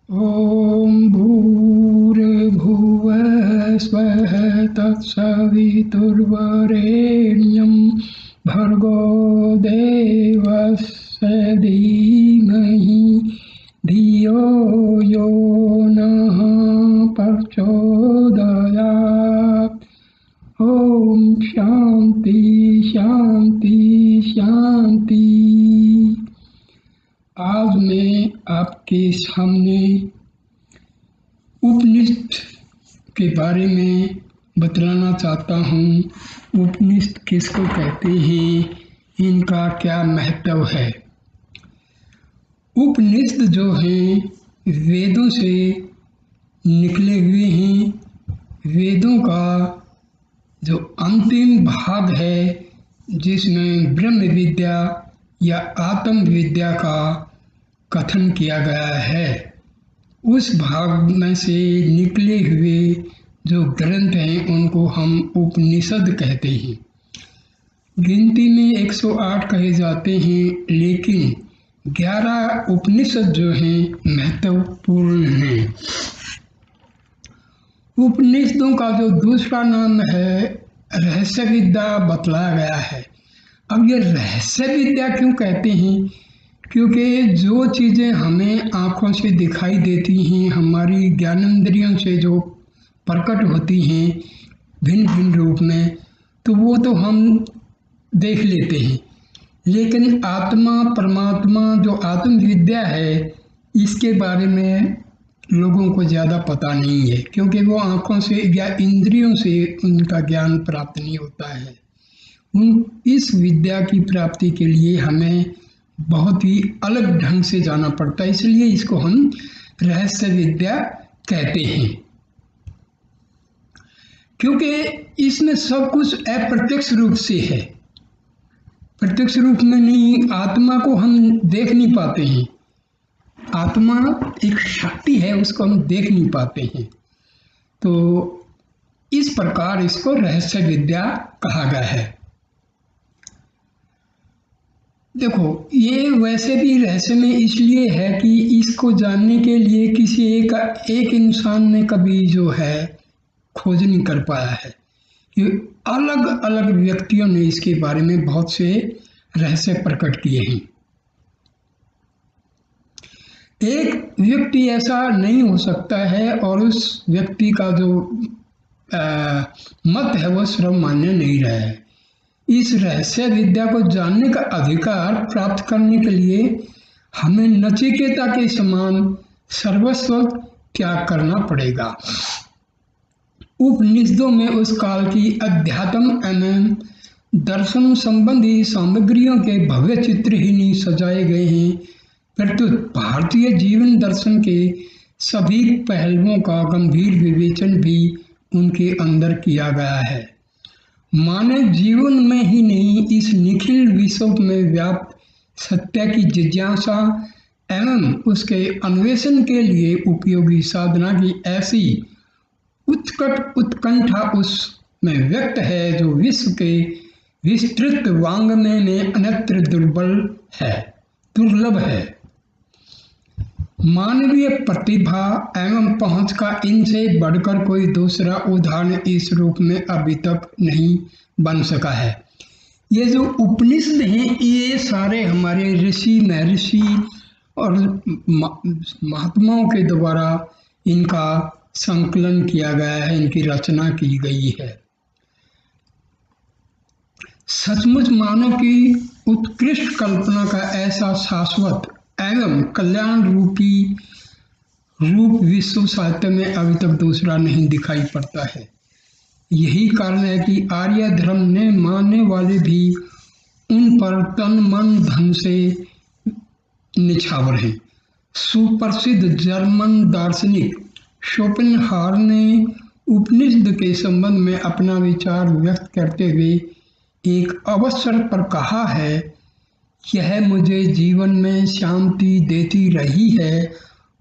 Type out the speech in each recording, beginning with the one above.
ॐ भूर्भुवः स्वः तत्सवितुर्वरेण्यं भर्गो देवस्य धीमहि धियो यो नः प्रचोदयात्। ॐ शांति शांति शांति। आज मैं आपके सामने उपनिषद के बारे में बतलाना चाहता हूँ। उपनिषद किसको कहते हैं, इनका क्या महत्व है। उपनिषद जो हैं वेदों से निकले हुए हैं। वेदों का जो अंतिम भाग है जिसमें ब्रह्म विद्या या आत्म विद्या का कथन किया गया है, उस भाग में से निकले हुए जो ग्रंथ हैं उनको हम उपनिषद कहते हैं। गिनती में 108 कहे जाते हैं, लेकिन 11 उपनिषद जो हैं महत्वपूर्ण हैं। उपनिषदों का जो दूसरा नाम है रहस्य विद्या बतलाया गया है। अब ये रहस्य विद्या क्यों कहते हैं? क्योंकि जो चीज़ें हमें आँखों से दिखाई देती हैं, हमारी ज्ञानेंद्रियों से जो प्रकट होती हैं भिन्न भिन्न रूप में, तो वो तो हम देख लेते हैं, लेकिन आत्मा परमात्मा जो आत्म विद्या है इसके बारे में लोगों को ज़्यादा पता नहीं है, क्योंकि वो आँखों से या इंद्रियों से उनका ज्ञान प्राप्त नहीं होता है। इस विद्या की प्राप्ति के लिए हमें बहुत ही अलग ढंग से जाना पड़ता है, इसलिए इसको हम रहस्य विद्या कहते हैं। क्योंकि इसमें सब कुछ अप्रत्यक्ष रूप से है, प्रत्यक्ष रूप में नहीं। आत्मा को हम देख नहीं पाते हैं, आत्मा एक शक्ति है, उसको हम देख नहीं पाते हैं। तो इस प्रकार इसको रहस्य विद्या कहा गया है। देखो, ये वैसे भी रहस्य में इसलिए है कि इसको जानने के लिए किसी एक इंसान ने कभी जो है खोज नहीं कर पाया है। ये अलग अलग व्यक्तियों ने इसके बारे में बहुत से रहस्य प्रकट किए हैं। एक व्यक्ति ऐसा नहीं हो सकता है और उस व्यक्ति का जो मत है वो सर्वमान्य नहीं रहा है। इस रहस्य विद्या को जानने का अधिकार प्राप्त करने के लिए हमें नचिकेता के समान सर्वस्व त्याग करना पड़ेगा। उपनिषदों में उस काल की अध्यात्म एवं दर्शन संबंधी सामग्रियों के भव्य चित्र ही नहीं सजाए गए हैं, परंतु भारतीय जीवन दर्शन के सभी पहलुओं का गंभीर विवेचन भी उनके अंदर किया गया है। मानव जीवन में ही नहीं, इस निखिल विश्व में व्याप्त सत्य की जिज्ञासा एवं उसके अन्वेषण के लिए उपयोगी साधना की ऐसी उत्कट उत्कंठा उसमें व्यक्त है जो विश्व के विस्तृत वांग्मय में अन्यत्र दुर्लभ है। मानवीय प्रतिभा एवं पहुंच का इनसे बढ़कर कोई दूसरा उदाहरण इस रूप में अभी तक नहीं बन सका है। ये जो उपनिषद हैं ये सारे हमारे ऋषि महर्षि और महात्माओं के द्वारा इनका संकलन किया गया है, इनकी रचना की गई है। सचमुच मानव की उत्कृष्ट कल्पना का ऐसा शाश्वत एवं कल्याण रूप विश्व साहित्य में अभी तक दूसरा नहीं दिखाई पड़ता है। यही कारण है कि आर्य धर्म ने मानने वाले भी उन पर तन मन धन से निछावर हैं। सुप्रसिद्ध जर्मन दार्शनिक शोपेनहावर ने उपनिषद के संबंध में अपना विचार व्यक्त करते हुए एक अवसर पर कहा है, यह मुझे जीवन में शांति देती रही है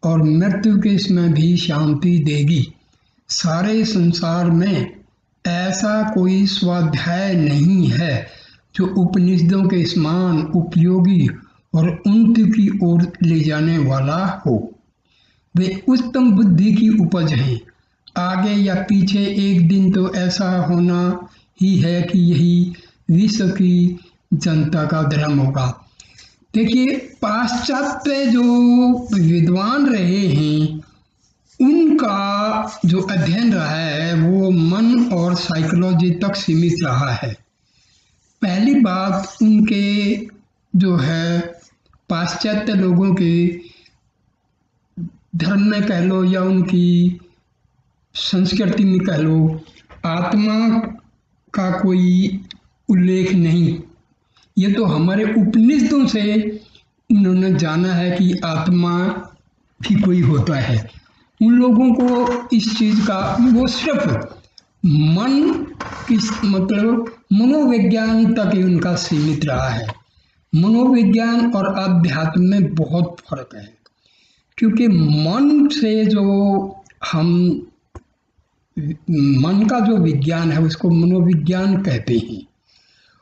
और मृत्यु के समय भी शांति देगी। सारे संसार में ऐसा कोई स्वाध्याय नहीं है जो उपनिषदों के समान उपयोगी और उन्नति की ओर ले जाने वाला हो। वे उत्तम बुद्धि की उपज हैं। आगे या पीछे एक दिन तो ऐसा होना ही है कि यही विश्व की जनता का धर्म होगा। देखिए, पाश्चात्य जो विद्वान रहे हैं उनका जो अध्ययन रहा है वो मन और साइकोलॉजी तक सीमित रहा है। पहली बात, उनके जो है पाश्चात्य लोगों के धर्म में कह लो या उनकी संस्कृति में कह लो, आत्मा का कोई उल्लेख नहीं। ये तो हमारे उपनिषदों से उन्होंने जाना है कि आत्मा भी कोई होता है। उन लोगों को इस चीज का, वो सिर्फ मन की मतलब मनोविज्ञान तक ही उनका सीमित रहा है। मनोविज्ञान और अध्यात्म में बहुत फर्क है, क्योंकि मन से जो हम मन का जो विज्ञान है उसको मनोविज्ञान कहते हैं,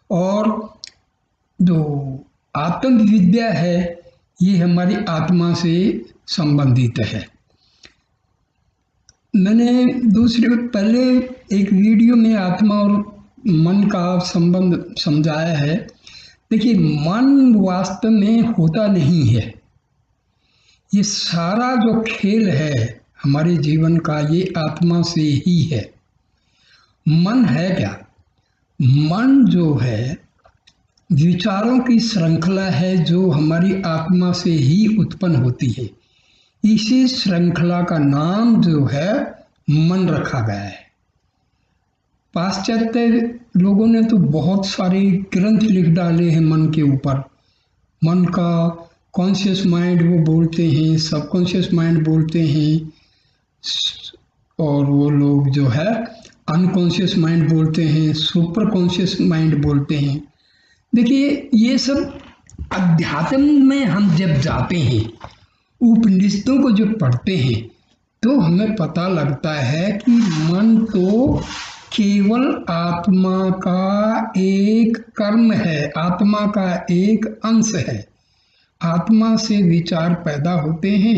और जो आत्मविद्या है ये हमारी आत्मा से संबंधित है। मैंने पहले एक वीडियो में आत्मा और मन का संबंध समझाया है। देखिए, मन वास्तव में होता नहीं है। ये सारा जो खेल है हमारे जीवन का ये आत्मा से ही है। मन है क्या? मन जो है विचारों की श्रृंखला है जो हमारी आत्मा से ही उत्पन्न होती है। इसी श्रृंखला का नाम जो है मन रखा गया है। पाश्चात्य लोगों ने तो बहुत सारे ग्रंथ लिख डाले हैं मन के ऊपर। मन का कॉन्शियस माइंड वो बोलते हैं, सबकॉन्शियस माइंड बोलते हैं, और वो लोग जो है अनकॉन्शियस माइंड बोलते हैं, सुपर कॉन्शियस माइंड बोलते हैं। देखिए, ये सब अध्यात्म में हम जब जाते हैं, उपनिषदों को जब पढ़ते हैं, तो हमें पता लगता है कि मन तो केवल आत्मा का एक कर्म है, आत्मा का एक अंश है। आत्मा से विचार पैदा होते हैं।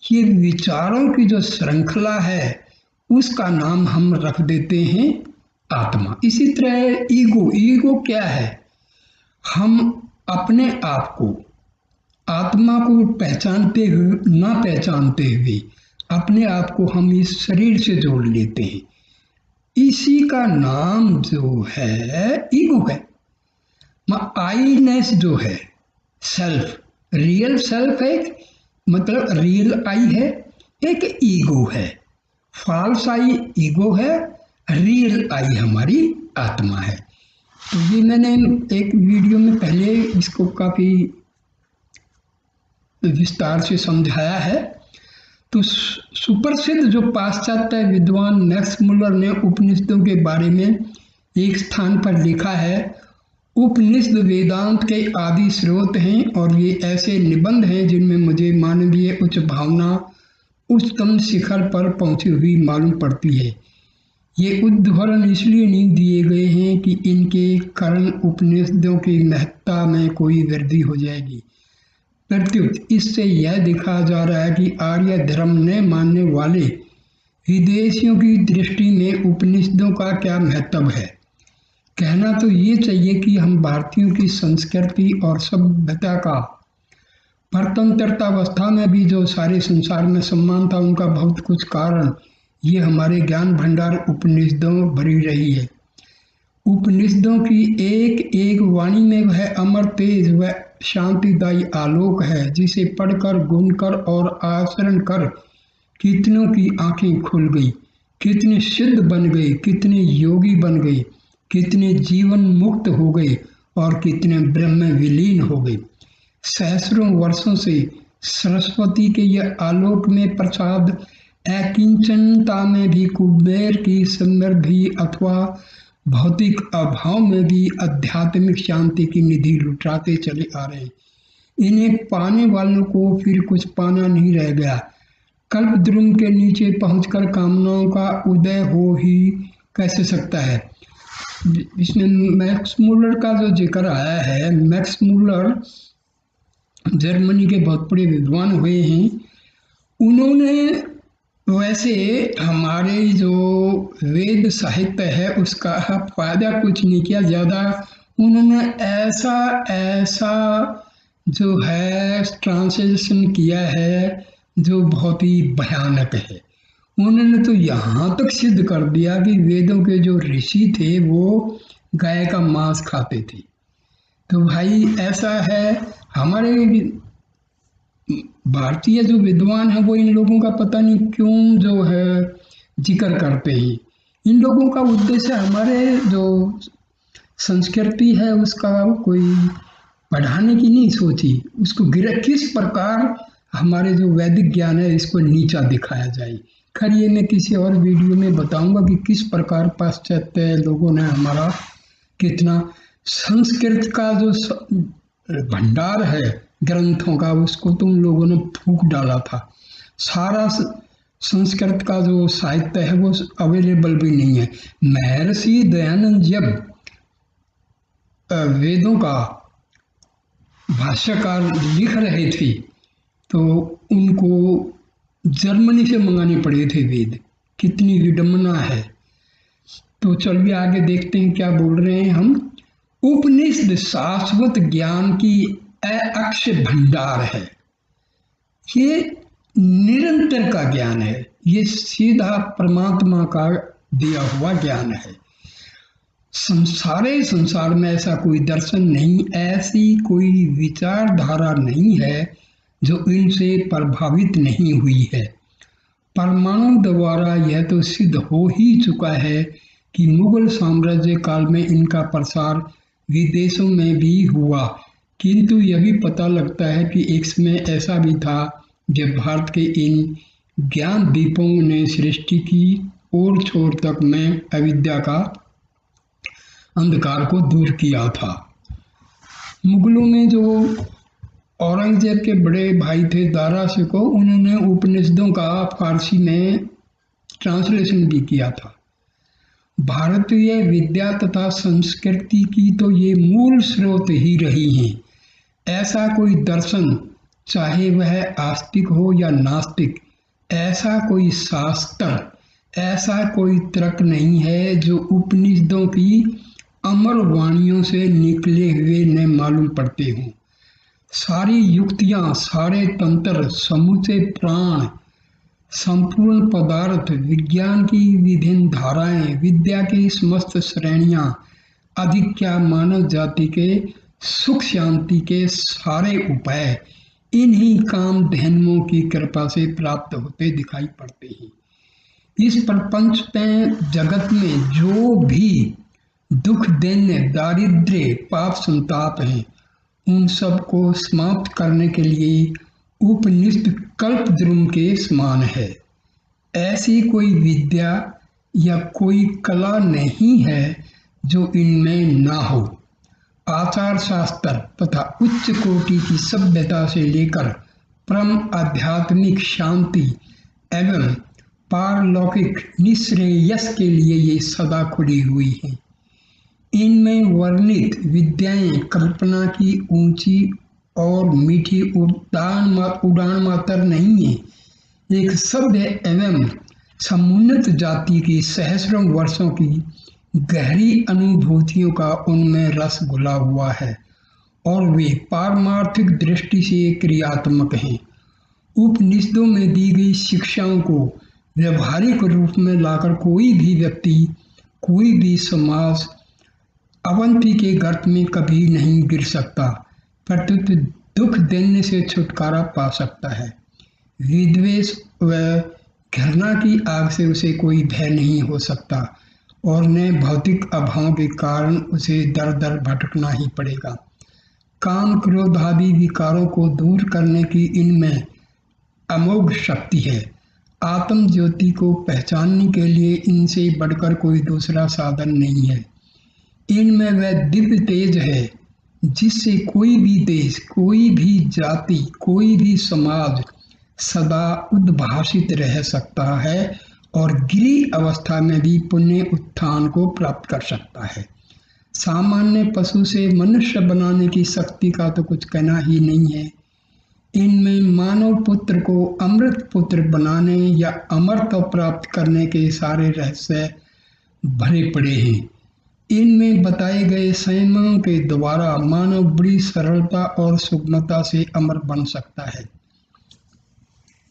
ये विचारों की जो श्रृंखला है उसका नाम हम रख देते हैं आत्मा। इसी तरह ईगो क्या है? हम अपने आप को, आत्मा को पहचानते हुए ना पहचानते हुए अपने आप को हम इस शरीर से जोड़ लेते हैं। इसी का नाम जो है ईगो है। आईनेस जो है, सेल्फ, रियल सेल्फ है, मतलब रियल आई है, एक ईगो है। फॉल्स आई ईगो है, रियल आई हमारी आत्मा है। तो ये मैंने एक वीडियो में पहले इसको काफ़ी विस्तार से समझाया है। तो सुप्रसिद्ध जो पाश्चात्य विद्वान मैक्स मुलर ने उपनिषदों के बारे में एक स्थान पर लिखा है, उपनिषद वेदांत के आदि स्रोत हैं और ये ऐसे निबंध हैं जिनमें मुझे मानवीय उच्च भावना उच्चतम शिखर पर पहुंची हुई मालूम पड़ती है। ये उद्धरण इसलिए नहीं दिए गए हैं कि इनके कारण उपनिषदों की महत्ता में कोई वृद्धि हो जाएगी, प्रत्युत इससे यह दिखाया जा रहा है कि आर्य धर्म ने मानने वाले विदेशियों की दृष्टि में उपनिषदों का क्या महत्व है। कहना तो ये चाहिए कि हम भारतीयों की संस्कृति और सभ्यता का परतंत्रतावस्था में भी जो सारे संसार में सम्मान था, उनका बहुत कुछ कारण ये हमारे ज्ञान भंडार उपनिषदों भरी रही है। उपनिषदों की एक एक वाणी में वह अमर तेज व शांतिदायी आलोक है, जिसे पढ़कर, गुनकर और आचरण कर कितनों की आंखें खुल गई, कितने सिद्ध बन गए, कितने योगी बन गए, कितने जीवन मुक्त हो गए और कितने ब्रह्म विलीन हो गए। सहस्रों वर्षों से सरस्वती के यह आलोक में प्रसाद अकिंचनता में भी कुबेर की समृद्धि अथवा भौतिक अभाव में भी आध्यात्मिक शांति की निधि लुटाते चले आ रहे हैं। इन्हें पाने वालों को फिर कुछ पाना नहीं रह गया। कल्पद्रुम के नीचे पहुंचकर कामनाओं का उदय हो ही कैसे सकता है। इसमें मैक्स मुलर का जो जिक्र आया है, मैक्स मुलर जर्मनी के बहुत बड़े विद्वान हुए हैं उन्होंने वैसे हमारे जो वेद साहित्य है उसका फायदा कुछ नहीं किया ज़्यादा। उन्होंने ऐसा ऐसा जो है ट्रांसलेशन किया है जो बहुत ही भयानक है। उन्होंने तो यहाँ तक सिद्ध कर दिया कि वेदों के जो ऋषि थे वो गाय का मांस खाते थे। तो भाई ऐसा है, हमारे भारतीय जो विद्वान है वो इन लोगों का पता नहीं क्यों जो है जिक्र करते हैं। इन लोगों का उद्देश्य हमारे जो संस्कृति है उसका कोई बढ़ाने की नहीं सोची, उसको गिरा किस प्रकार हमारे जो वैदिक ज्ञान है इसको नीचा दिखाया जाए। खैर ये मैं किसी और वीडियो में बताऊंगा कि किस प्रकार पाश्चात्य लोगों ने हमारा कितना संस्कृत का जो भंडार है ग्रंथों का उसको तुम लोगों ने फूंक डाला था। सारा संस्कृत का जो साहित्य है वो अवेलेबल भी नहीं है। महर्षि दयानंद जब वेदों का भाष्यकार लिख रहे थे तो उनको जर्मनी से मंगाने पड़े थे वेद। कितनी विडंबना है। तो चलिए आगे देखते हैं क्या बोल रहे हैं हम। उपनिषद शाश्वत ज्ञान की अक्षय भंडार है। ये निरंतर का ज्ञान है, ये सीधा परमात्मा का दिया हुआ ज्ञान है। सारे संसार में ऐसा कोई दर्शन नहीं, ऐसी कोई विचारधारा नहीं है जो इनसे प्रभावित नहीं हुई है। परमाणु द्वारा यह तो सिद्ध हो ही चुका है कि मुगल साम्राज्य काल में इनका प्रसार विदेशों में भी हुआ, किंतु यह भी पता लगता है कि एक समय ऐसा भी था जब भारत के इन ज्ञान दीपों ने सृष्टि की ओर छोर तक में अविद्या का अंधकार को दूर किया था। मुगलों में जो औरंगजेब के बड़े भाई थे दारा शिकोह, उन्होंने उपनिषदों का फारसी में ट्रांसलेशन भी किया था। भारतीय विद्या तथा संस्कृति की तो ये मूल स्रोत ही रही हैं। ऐसा कोई दर्शन, चाहे वह आस्तिक हो या नास्तिक, ऐसा कोई शास्त्र, ऐसा कोई तर्क नहीं है जो उपनिषदों की अमर वाणियों से निकले हुए न मालूम पड़ते हों। सारी युक्तियां, सारे तंत्र, समूचे प्राण, संपूर्ण पदार्थ, विज्ञान की विभिन्न धाराएं, विद्या की समस्त श्रेणियां, अधिक क्या मानव जाति के सुख शांति के सारे उपाय इन्हीं काम धैन्यों की कृपा से प्राप्त होते दिखाई पड़ते हैं। इस प्रपंच में, जगत में जो भी दुख, दैन्य, दारिद्र्य, पाप, संताप हैं, उन सब को समाप्त करने के लिए उपनिषद कल्पद्रुम के समान है। ऐसी कोई विद्या या कोई कला नहीं है जो इनमें ना हो। आचार शास्त्र तथा उच्च कोटि की सभ्यता से लेकर परम आध्यात्मिक शांति एवं पारलौकिक निश्रेयस के लिए ये सदा खुली हुई हैं। इनमें वर्णित विद्याएं कल्पना की ऊंची और मीठी उड़ान मात्र नहीं है, एक सभ्य एवं समुन्नत जाति की सहस्रों वर्षों की गहरी अनुभूतियों का उनमें रस घुला हुआ है और वे पारमार्थिक दृष्टि से क्रियात्मक हैं। उपनिषदों में दी गई शिक्षाओं को व्यवहारिक रूप में लाकर कोई भी व्यक्ति, कोई भी समाज अवंती के गर्त में कभी नहीं गिर सकता, प्रत्युत दुख देने से छुटकारा पा सकता है। विद्वेष व घृणा की आग से उसे कोई भय नहीं हो सकता और न भौतिक अभाव के कारण उसे दर दर भटकना ही पड़ेगा। काम, क्रोध आदि विकारों को दूर करने की इनमें अमोघ शक्ति है। आत्म ज्योति को पहचानने के लिए इनसे बढ़कर कोई दूसरा साधन नहीं है। इनमें वह दिव्य तेज है जिससे कोई भी देश, कोई भी जाति, कोई भी समाज सदा उद्भासित रह सकता है और गिरी अवस्था में भी पुण्य उत्थान को प्राप्त कर सकता है। सामान्य पशु से मनुष्य बनाने की शक्ति का तो कुछ कहना ही नहीं है। इनमें मानव पुत्र को अमृत पुत्र बनाने या अमरत्व प्राप्त करने के सारे रहस्य भरे पड़े हैं। इनमें बताए गए संयमों के द्वारा मानव बड़ी सरलता और सुगमता से अमर बन सकता है।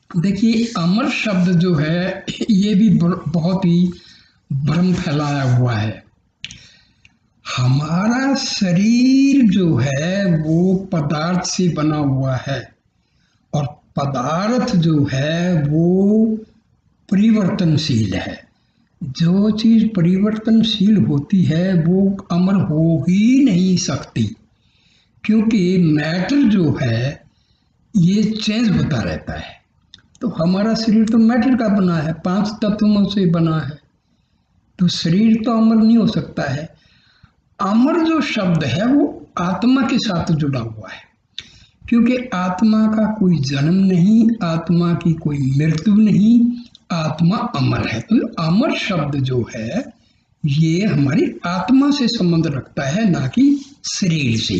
देखिए, अमर शब्द जो है ये भी बहुत ही भ्रम फैलाया हुआ है। हमारा शरीर जो है वो पदार्थ से बना हुआ है और पदार्थ जो है वो परिवर्तनशील है। जो चीज परिवर्तनशील होती है वो अमर हो ही नहीं सकती, क्योंकि मैटर जो है ये चेंज होता रहता है। तो हमारा शरीर तो मैटर का बना है, 5 तत्वों से बना है, तो शरीर तो अमर नहीं हो सकता है। अमर जो शब्द है वो आत्मा के साथ जुड़ा हुआ है, क्योंकि आत्मा का कोई जन्म नहीं, आत्मा की कोई मृत्यु नहीं, आत्मा अमर है। तो अमर शब्द जो है ये हमारी आत्मा से संबंध रखता है, ना कि शरीर से।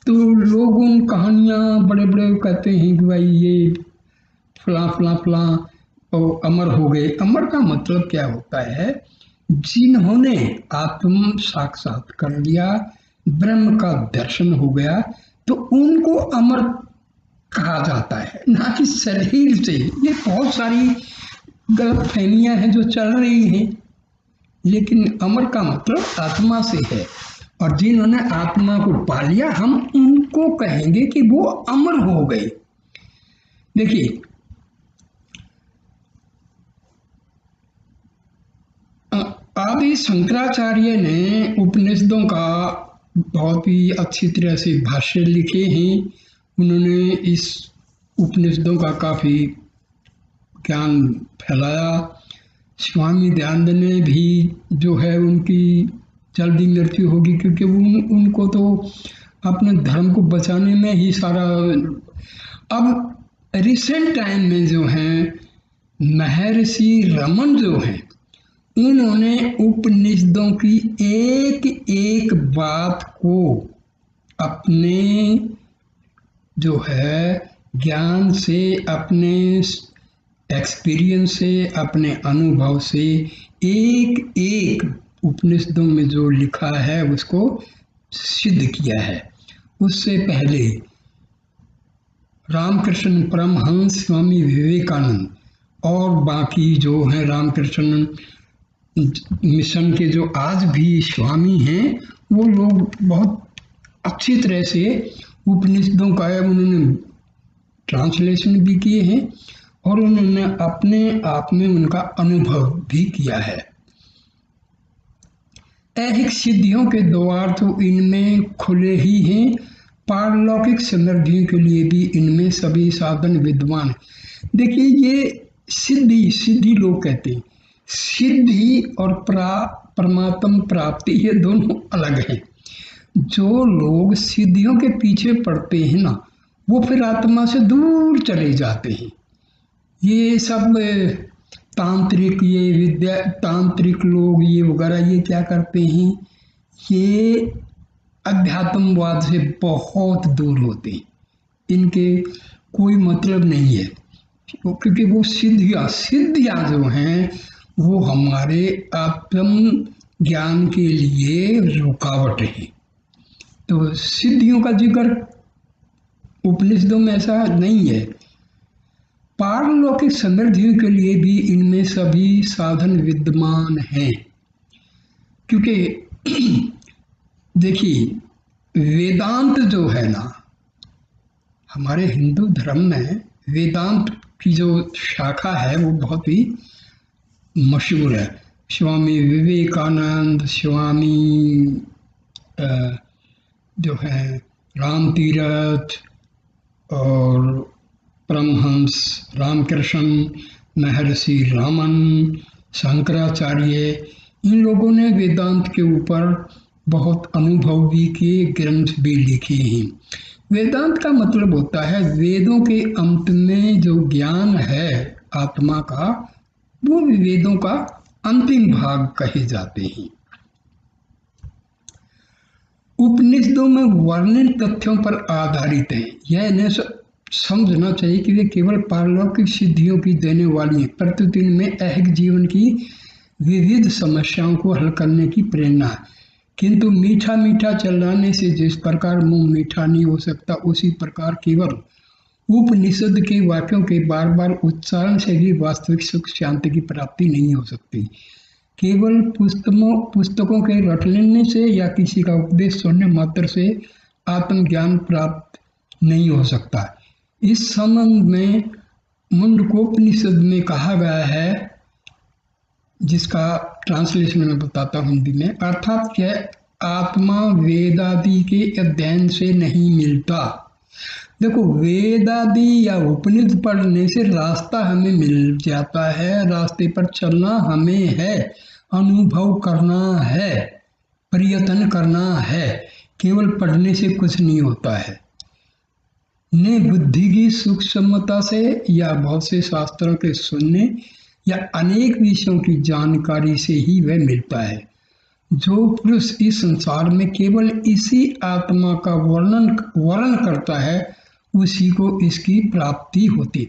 तो लोग उन कहानियां बड़े बड़े कहते हैं कि भाई ये फला फला फला और अमर हो गए। अमर का मतलब क्या होता है? जिन्होंने आत्म साक्षात कर लिया, ब्रह्म का दर्शन हो गया, तो उनको अमर कहा जाता है, ना कि शरीर से। ये बहुत सारी गलतफहमियां हैं जो चल रही हैं, लेकिन अमर का मतलब आत्मा से है, और जिन्होंने आत्मा को पा लिया हम उनको कहेंगे कि वो अमर हो गए। देखिए, आदि शंकराचार्य ने उपनिषदों का बहुत ही अच्छी तरह से भाष्य लिखे हैं। उन्होंने इस उपनिषदों का काफ़ी ज्ञान फैलाया। स्वामी दयानंद ने भी जो है उनकी जल्दी मृत्यु होगी, क्योंकि उनको तो अपने धर्म को बचाने में ही सारा। अब रिसेंट टाइम में जो है महर्षि रमन जो हैं, उन्होंने उपनिषदों की एक एक बात को अपने जो है ज्ञान से, अपने एक्सपीरियंस से, अपने अनुभव से एक एक उपनिषदों में जो लिखा है उसको सिद्ध किया है। उससे पहले रामकृष्ण परमहंस स्वामी विवेकानंद और बाकी जो हैं रामकृष्ण मिशन के जो आज भी स्वामी हैं, वो लोग बहुत अच्छी तरह से उपनिषदों का उन्होंने ट्रांसलेशन भी किए हैं और उन्होंने अपने आप में उनका अनुभव भी किया है। ऐहिक सिद्धियों के द्वार तो इनमें खुले ही हैं, पारलौकिक समृद्धियों के लिए भी इनमें सभी साधन विद्वान हैं। देखिए, ये सिद्धि लोग कहते हैं, सिद्धि और परमात्म प्राप्ति ये दोनों अलग हैं। जो लोग सिद्धियों के पीछे पड़ते हैं ना, वो फिर आत्मा से दूर चले जाते हैं। ये सब तांत्रिक, ये विद्या तांत्रिक लोग ये वगैरह ये क्या करते हैं, ये अध्यात्मवाद से बहुत दूर होते हैं। इनके कोई मतलब नहीं है, क्योंकि वो सिद्धियाँ जो हैं वो हमारे आत्म ज्ञान के लिए रुकावट है। तो सिद्धियों का जिक्र उपनिषदों में ऐसा नहीं है। पारलौकिक समृद्धियों के लिए भी इनमें सभी साधन विद्यमान हैं, क्योंकि देखिए, वेदांत जो है ना, हमारे हिंदू धर्म में वेदांत की जो शाखा है वो बहुत ही मशहूर है। स्वामी विवेकानंद, स्वामी जो है राम तीरथ और परमहंस रामकृष्ण, महर्षि रामन, शंकराचार्य, इन लोगों ने वेदांत के ऊपर बहुत अनुभव भी किए, ग्रंथ भी लिखे हैं। वेदांत का मतलब होता है वेदों के अंत में जो ज्ञान है आत्मा का, वो वेदों का अंतिम भाग कहे जाते हैं। उपनिषदों में वर्णित तथ्यों पर आधारित है। यह समझना चाहिए कि वे केवल पारलौकिक सिद्धियों की देने वाली हैं, प्रतिदिन में ऐहिक जीवन की विविध समस्याओं को हल करने की प्रेरणा है। किंतु मीठा मीठा चिल्लाने से जिस प्रकार मुंह मीठा नहीं हो सकता, उसी प्रकार केवल उपनिषद के वाक्यों के बार बार उच्चारण से भी वास्तविक सुख शांति की प्राप्ति नहीं हो सकती। केवल पुस्तकों के रट लेने से या किसी का उपदेश सुनने मात्र से आत्मज्ञान प्राप्त नहीं हो सकता। इस संबंध में मुंडकोपनिषद में कहा गया है, जिसका ट्रांसलेशन में बताता हूँ हिंदी में, अर्थात यह आत्मा वेदादि के अध्ययन से नहीं मिलता। देखो, वेदादि या उपनिषद पढ़ने से रास्ता हमें मिल जाता है, रास्ते पर चलना हमें है, अनुभव करना है, प्रयत्न करना है। केवल पढ़ने से कुछ नहीं होता है। ने बुद्धि की सूक्ष्मता से या बहुत से शास्त्रों के सुनने या अनेक विषयों की जानकारी से ही वह मिलता है। जो पुरुष इस संसार में केवल इसी आत्मा का वर्णन करता है, उसी को इसकी प्राप्ति होती।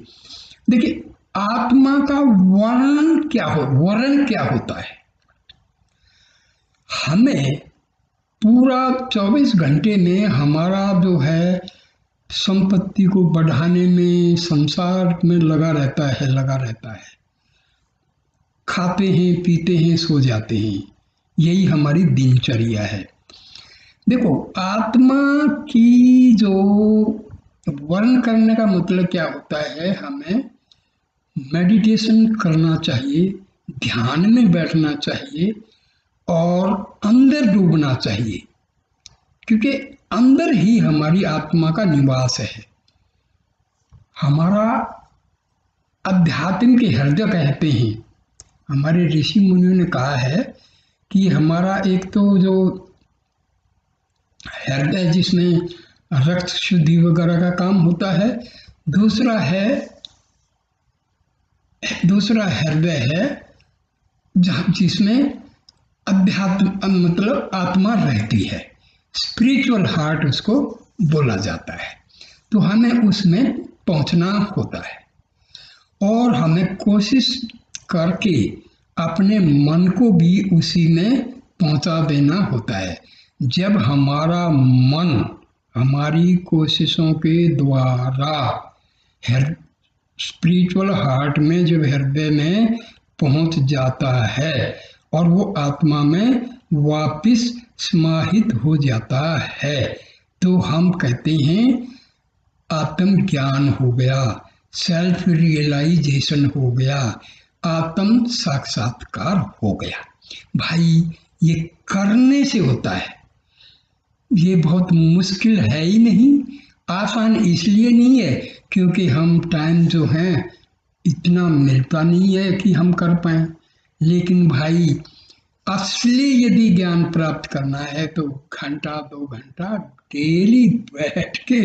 देखिए, आत्मा का वर्णन क्या होता है? हमें पूरा 24 घंटे में हमारा जो है संपत्ति को बढ़ाने में, संसार में लगा रहता है। खाते हैं, पीते हैं, सो जाते हैं, यही हमारी दिनचर्या है। देखो, आत्मा की जो वर्णन करने का मतलब क्या होता है, हमें मेडिटेशन करना चाहिए, ध्यान में बैठना चाहिए और अंदर डूबना चाहिए, क्योंकि अंदर ही हमारी आत्मा का निवास है। हमारा अध्यात्म के हृदय कहते हैं, हमारे ऋषि मुनियों ने कहा है कि हमारा एक तो जो हृदय जिसमें रक्त शुद्धि वगैरह का काम होता है, दूसरा हृदय है जिसमें अध्यात्म मतलब आत्मा रहती है, स्पिरिचुअल हार्ट उसको बोला जाता है। तो हमें उसमें पहुंचना होता है और हमें कोशिश करके अपने मन को भी उसी में पहुंचा देना होता है। जब हमारा मन हमारी कोशिशों के द्वारा स्पिरिचुअल हार्ट में, जब हृदय में पहुंच जाता है और वो आत्मा में वापिस समाहित हो जाता है, तो हम कहते हैं आत्म ज्ञान हो गया, सेल्फ रियलाइजेशन हो गया, आत्म साक्षात्कार हो गया। भाई, ये करने से होता है, ये बहुत मुश्किल है ही नहीं, आसान इसलिए नहीं है क्योंकि हम टाइम जो है इतना मिलता नहीं है कि हम कर पाए। लेकिन भाई, असली यदि ज्ञान प्राप्त करना है तो घंटा 2 घंटा डेली बैठ के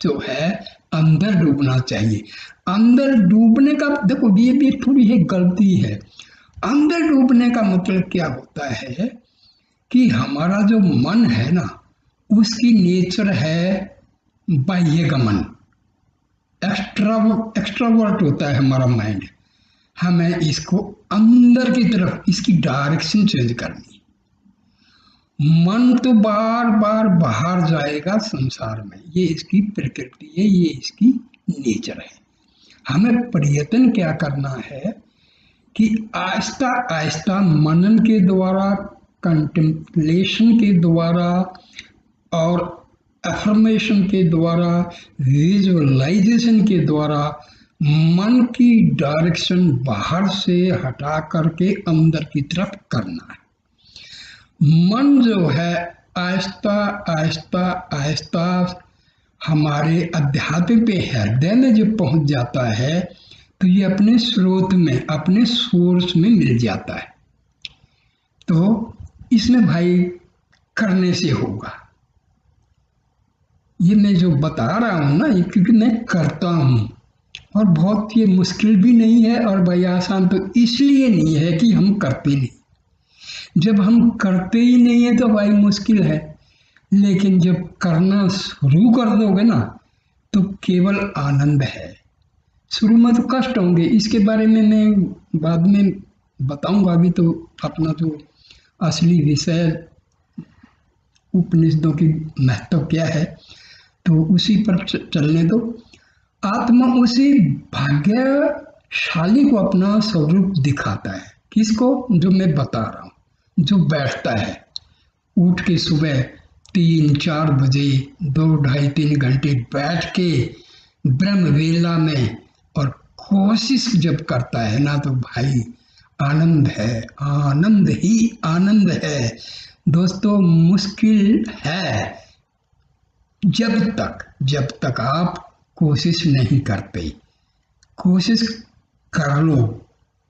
जो है अंदर डूबना चाहिए। अंदर डूबने का, देखो, ये भी थोड़ी है गलती है। अंदर डूबने का मतलब क्या होता है कि हमारा जो मन है ना, उसकी नेचर है बाह्यगमन, एक्स्ट्रावर्ट होता है हमारा माइंड। हमें इसको अंदर की तरफ, इसकी डायरेक्शन चेंज करनी। मन तो बार बार बाहर जाएगा संसार में, ये इसकी प्रकृति है, ये इसकी नेचर है। हमें प्रयत्न क्या करना है कि आहिस्ता आहिस्ता मनन के द्वारा, कंटेम्पलेशन के द्वारा और अफर्मेशन के द्वारा, विजुअलाइजेशन के द्वारा मन की डायरेक्शन बाहर से हटा करके अंदर की तरफ करना है। मन जो है आहिस्ता आहिस्ता आहिस्ता हमारे अध्यात्म पे, हृदय में जब पहुंच जाता है तो ये अपने स्रोत में, अपने सोर्स में मिल जाता है। तो इसमें भाई करने से होगा। ये मैं जो बता रहा हूँ ना, क्योंकि मैं करता हूँ और बहुत ये मुश्किल भी नहीं है, और भाई आसान तो इसलिए नहीं है कि हम करते नहीं। जब हम करते ही नहीं है तो भाई मुश्किल है, लेकिन जब करना शुरू कर दोगे ना, तो केवल आनंद है। शुरू में तो कष्ट होंगे, इसके बारे में मैं बाद में बताऊंगा। अभी तो अपना जो असली विषय उपनिषदों की महत्व क्या है तो उसी पर चलने दो। आत्मा उसी भाग्यशाली को अपना स्वरूप दिखाता है। किसको? जो मैं बता रहा हूँ, जो बैठता है उठ के सुबह 3-4 बजे 2-2.5-3 घंटे बैठ के ब्रह्म वेला में और कोशिश जब करता है ना, तो भाई आनंद है, आनंद ही आनंद है दोस्तों। मुश्किल है जब तक आप कोशिश नहीं करते। कोशिश कर लो,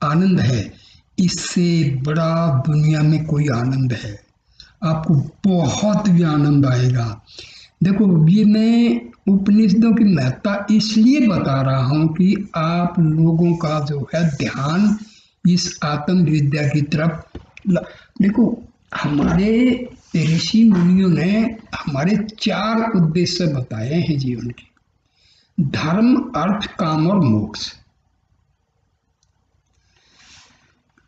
आनंद है। इससे बड़ा दुनिया में कोई आनंद है, आपको बहुत भी आनंद आएगा। देखो, ये मैं उपनिषदों की महत्ता इसलिए बता रहा हूँ कि आप लोगों का जो है ध्यान इस आत्म विद्या की तरफ देखो, हमारे ऋषि मुनियों ने हमारे 4 उद्देश्य बताए हैं जीवन के: धर्म, अर्थ, काम और मोक्ष।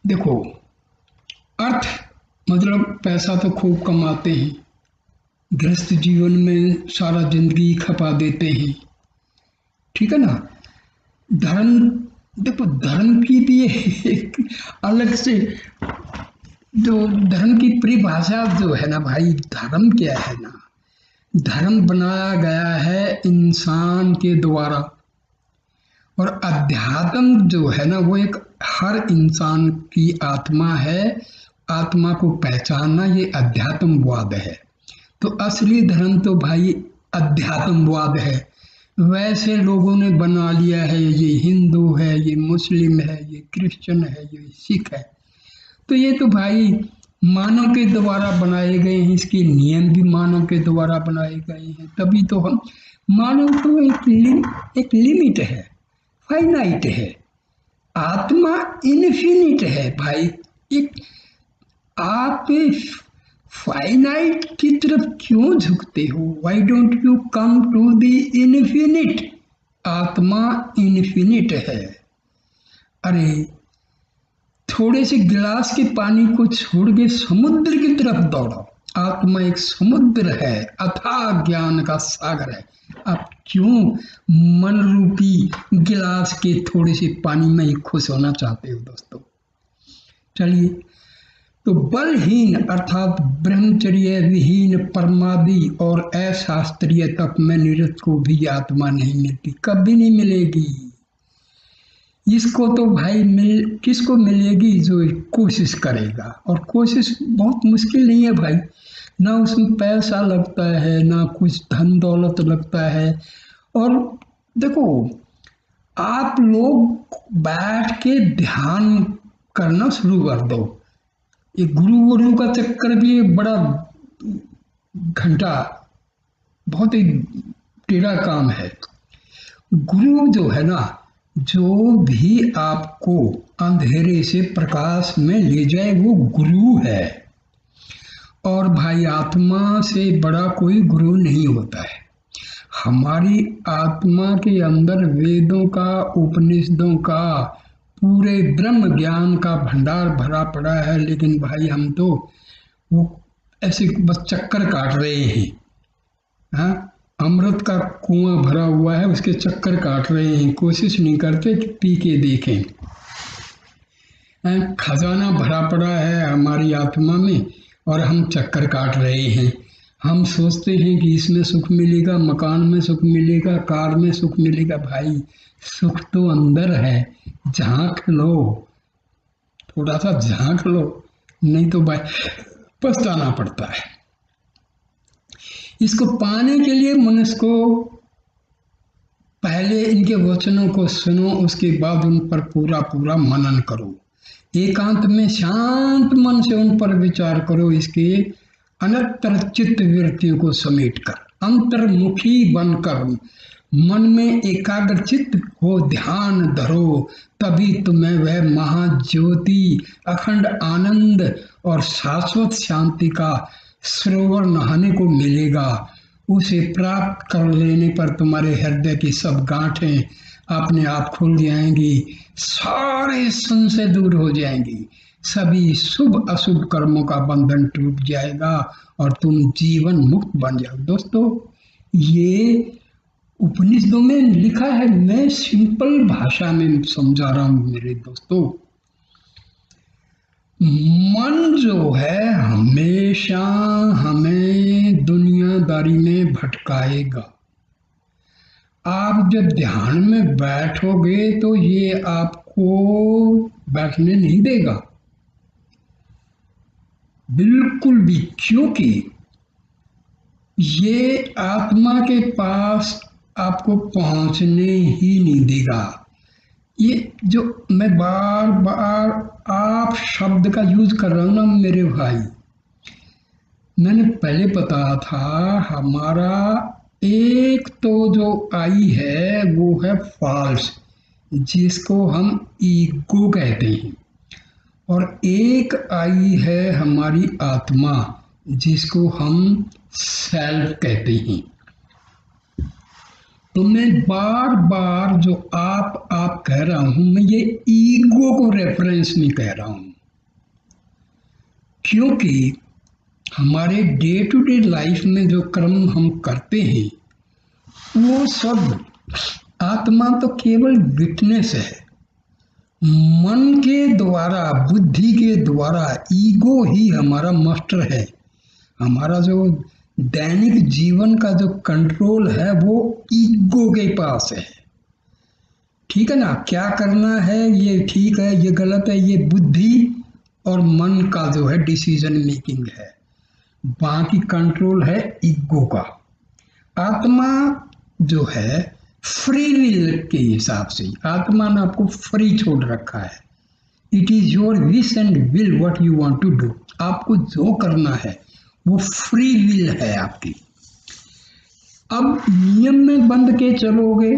देखो, अर्थ मतलब पैसा तो खूब कमाते हैं, गृहस्थ जीवन में सारा जिंदगी खपा देते हैं, ठीक है ना। धर्म, देखो धर्म की भी एक अलग से जो धर्म की परिभाषा जो है ना भाई, धर्म क्या है ना, धर्म बनाया गया है इंसान के द्वारा। और अध्यात्म जो है ना, वो एक हर इंसान की आत्मा है। आत्मा को पहचानना ये अध्यात्मवाद है। तो असली धर्म तो भाई अध्यात्मवाद है। वैसे लोगों ने बना लिया है, ये हिंदू है, ये मुस्लिम है, ये क्रिश्चियन है, ये सिख है। तो ये तो भाई मानव के द्वारा बनाए गए हैं, इसके नियम भी मानव के द्वारा बनाए गए हैं। तभी तो हम मानव तो एक लिमिट है, फाइनाइट है। आत्मा इनफिनिट है भाई। एक आप फाइनाइट की तरफ क्यों झुकते हो? Why don't you come to the infinite? आत्मा इनफिनिट है। अरे थोड़े से गिलास के पानी को छोड़ के समुद्र की तरफ दौड़ो। आत्मा एक समुद्र है, अथाह ज्ञान का सागर है। आप क्यों मन रूपी गिलास के थोड़े से पानी में ही खुश होना चाहते हो दोस्तों? चलिए, तो बलहीन अर्थात ब्रह्मचर्य विहीन परमादि और अशास्त्रीय तप में निरत को भी आत्मा नहीं मिलती, कभी नहीं मिलेगी। इसको तो भाई किसको मिलेगी? जो कोशिश करेगा। और कोशिश बहुत मुश्किल नहीं है भाई, ना उसमें पैसा लगता है, ना कुछ धन दौलत लगता है। और देखो, आप लोग बैठ के ध्यान करना शुरू कर दो। ये गुरु का चक्कर भी एक बड़ा घंटा, बहुत ही टेढ़ा काम है। गुरु जो है ना, जो भी आपको अंधेरे से प्रकाश में ले जाए वो गुरु है। और भाई आत्मा से बड़ा कोई गुरु नहीं होता है। हमारी आत्मा के अंदर वेदों का, उपनिषदों का, पूरे ब्रह्म ज्ञान का भंडार भरा पड़ा है। लेकिन भाई हम तो वो ऐसे बस चक्कर काट रहे हैं। हाँ, अमृत का कुआं भरा हुआ है, उसके चक्कर काट रहे हैं। कोशिश नहीं करते कि पी के देखें। खजाना भरा पड़ा है हमारी आत्मा में और हम चक्कर काट रहे हैं। हम सोचते हैं कि इसमें सुख मिलेगा, मकान में सुख मिलेगा, कार में सुख मिलेगा। भाई सुख तो अंदर है, झांक लो, थोड़ा सा झांक लो, नहीं तो भाई पछताना पड़ता है। इसको पाने के लिए मनुष्य को पहले इनके वचनों को सुनो, उसके बाद उन पर पूरा मनन करो। एकांत में शांत मन से उन पर विचार करो। इसके अनंतर चित्त वृत्तियों को समेट कर, अंतर्मुखी बनकर मन में एकाग्र चित्त हो ध्यान धरो। तभी तुम्हें वह महाज्योति, अखंड आनंद और शाश्वत शांति का सरोवर नहाने को मिलेगा। उसे प्राप्त कर लेने पर तुम्हारे हृदय की सब गांठें अपने आप खुल जाएंगी, सारे संशय दूर हो जाएंगी, सभी शुभ अशुभ कर्मों का बंधन टूट जाएगा और तुम जीवन मुक्त बन जाओ। दोस्तों, ये उपनिषदों में लिखा है, मैं सिंपल भाषा में समझा रहा हूं मेरे दोस्तों। मन जो है हमेशा हमें दुनियादारी में भटकाएगा। आप जब ध्यान में बैठोगे तो ये आपको बैठने नहीं देगा, बिल्कुल भी, क्योंकि ये आत्मा के पास आपको पहुंचने ही नहीं देगा। ये जो मैं बार बार आप शब्द का यूज कर रहा हूं ना मेरे भाई, मैंने पहले बताया था, हमारा एक तो जो आई है वो है फॉल्स, जिसको हम ईगो कहते हैं, और एक आई है हमारी आत्मा, जिसको हम सेल्फ कहते हैं। तो मैं बार बार जो आप कह रहा हूं, मैं ये ईगो को रेफरेंस नहीं कह रहा हूं, क्योंकि हमारे डे टू डे लाइफ में जो कर्म हम करते हैं वो सब, आत्मा तो केवल विटनेस है। मन के द्वारा, बुद्धि के द्वारा, ईगो ही हमारा मास्टर है। हमारा जो दैनिक जीवन का जो कंट्रोल है वो ईगो के पास है। ठीक है ना, क्या करना है, ये ठीक है, ये गलत है, ये बुद्धि और मन का जो है डिसीजन मेकिंग है। बाकी कंट्रोल है ईगो का। आत्मा जो है फ्री विल के हिसाब से, आत्मा ने आपको फ्री छोड़ रखा है। It is your wish and will what you want to do. आपको जो करना है वो फ्री विल है आपकी। अब नियम में बंध के चलोगे,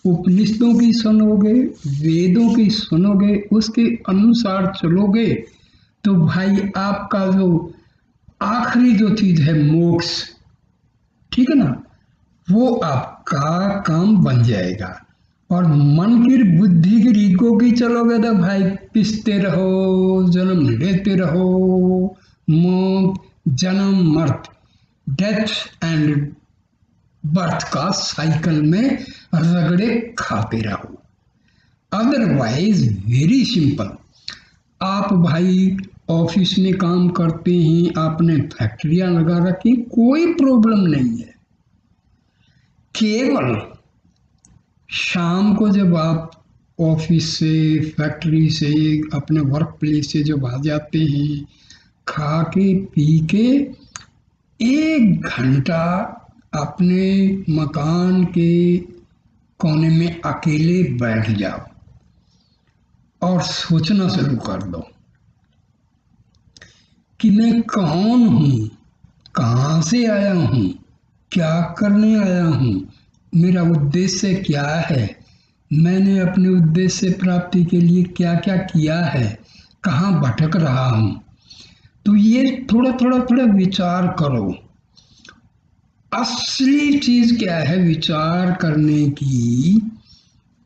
उपनिषदों की सुनोगे, वेदों की सुनोगे, उसके अनुसार चलोगे, तो भाई आपका जो आखिरी जो चीज है मोक्ष, ठीक है ना, वो आपका काम बन जाएगा। और मन की, बुद्धि की, ईगो की चलोगे तो भाई पिसते रहो, जन्म लेते रहो, मौत, जन्म, मर्त, डेथ एंड बर्थ का साइकिल में रगड़े खाते रहो। अदरवाइज वेरी सिंपल, आप भाई ऑफिस में काम करते हैं, आपने फैक्ट्रियां लगा रखी, कोई प्रॉब्लम नहीं है। केवल शाम को जब आप ऑफिस से, फैक्ट्री से, अपने वर्क प्लेस से जब आ जाते हैं, खा के पी के 1 घंटा अपने मकान के कोने में अकेले बैठ जाओ और सोचना शुरू कर दो कि मैं कौन हूं, कहां से आया हूं, क्या करने आया हूं, मेरा उद्देश्य क्या है, मैंने अपने उद्देश्य प्राप्ति के लिए क्या क्या किया है, कहाँ भटक रहा हूं। तो ये थोड़ा थोड़ा थोड़ा विचार करो। असली चीज क्या है विचार करने की,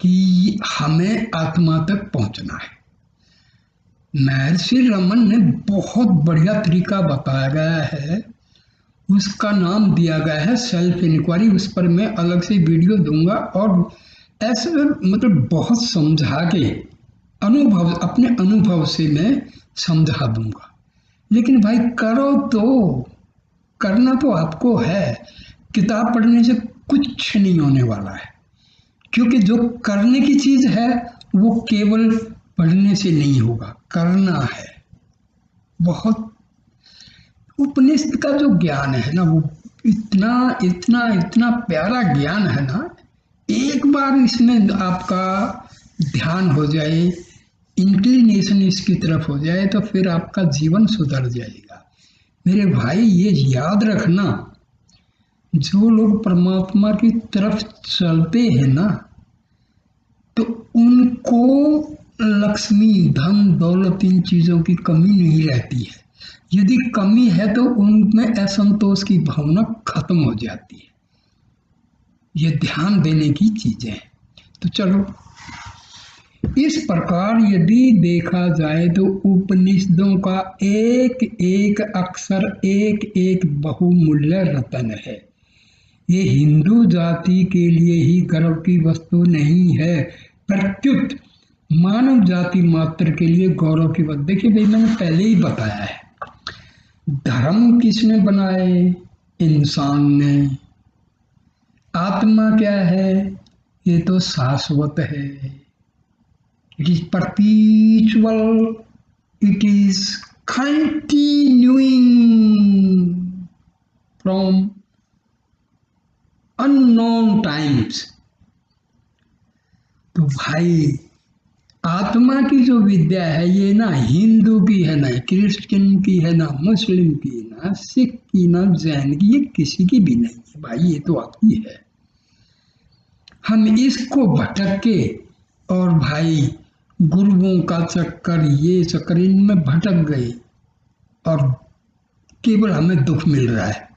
कि हमें आत्मा तक पहुंचना है। महर्षि रमन ने बहुत बढ़िया तरीका बताया गया है, उसका नाम दिया गया है सेल्फ इंक्वायरी। उस पर मैं अलग से वीडियो दूंगा और ऐसे मतलब बहुत समझा के अनुभव, अपने अनुभव से मैं समझा दूंगा। लेकिन भाई करो तो, करना तो आपको है। किताब पढ़ने से कुछ नहीं होने वाला है, क्योंकि जो करने की चीज है वो केवल पढ़ने से नहीं होगा, करना है। बहुत उपनिषद का जो ज्ञान है ना, वो इतना इतना इतना प्यारा ज्ञान है ना, एक बार इसमें आपका ध्यान हो जाए, इंक्लिनेशन इसकी तरफ हो जाए, तो फिर आपका जीवन सुधर जाएगा। मेरे भाई ये याद रखना, जो लोग परमात्मा की तरफ चलते हैं ना, तो उनको लक्ष्मी, धन, दौलत, इन चीजों की कमी नहीं रहती है। यदि कमी है तो उनमें असंतोष की भावना खत्म हो जाती है। ये ध्यान देने की चीजें हैं। तो चलो, इस प्रकार यदि देखा जाए तो उपनिषदों का एक एक अक्षर एक एक बहुमूल्य रत्न है। ये हिंदू जाति के लिए ही गर्व की वस्तु नहीं है, प्रत्युत मानव जाति मात्र के लिए गौरव की वस्तु। देखिए भाई, मैंने पहले ही बताया है, धर्म किसने बनाए? इंसान ने। आत्मा क्या है? ये तो शाश्वत है। It is परपीचुअल, it is continuing from unknown times. तो भाई, आत्मा की जो विद्या है ये ना हिंदू की है, ना क्रिश्चियन की है, ना मुस्लिम की, ना सिख की, ना जैन की, ये किसी की भी नहीं है भाई, ये तो आपकी है। हम इसको भटक के और भाई गुरुओं का चक्कर, ये चक्कर, इनमें भटक गए और केवल हमें दुख मिल रहा है।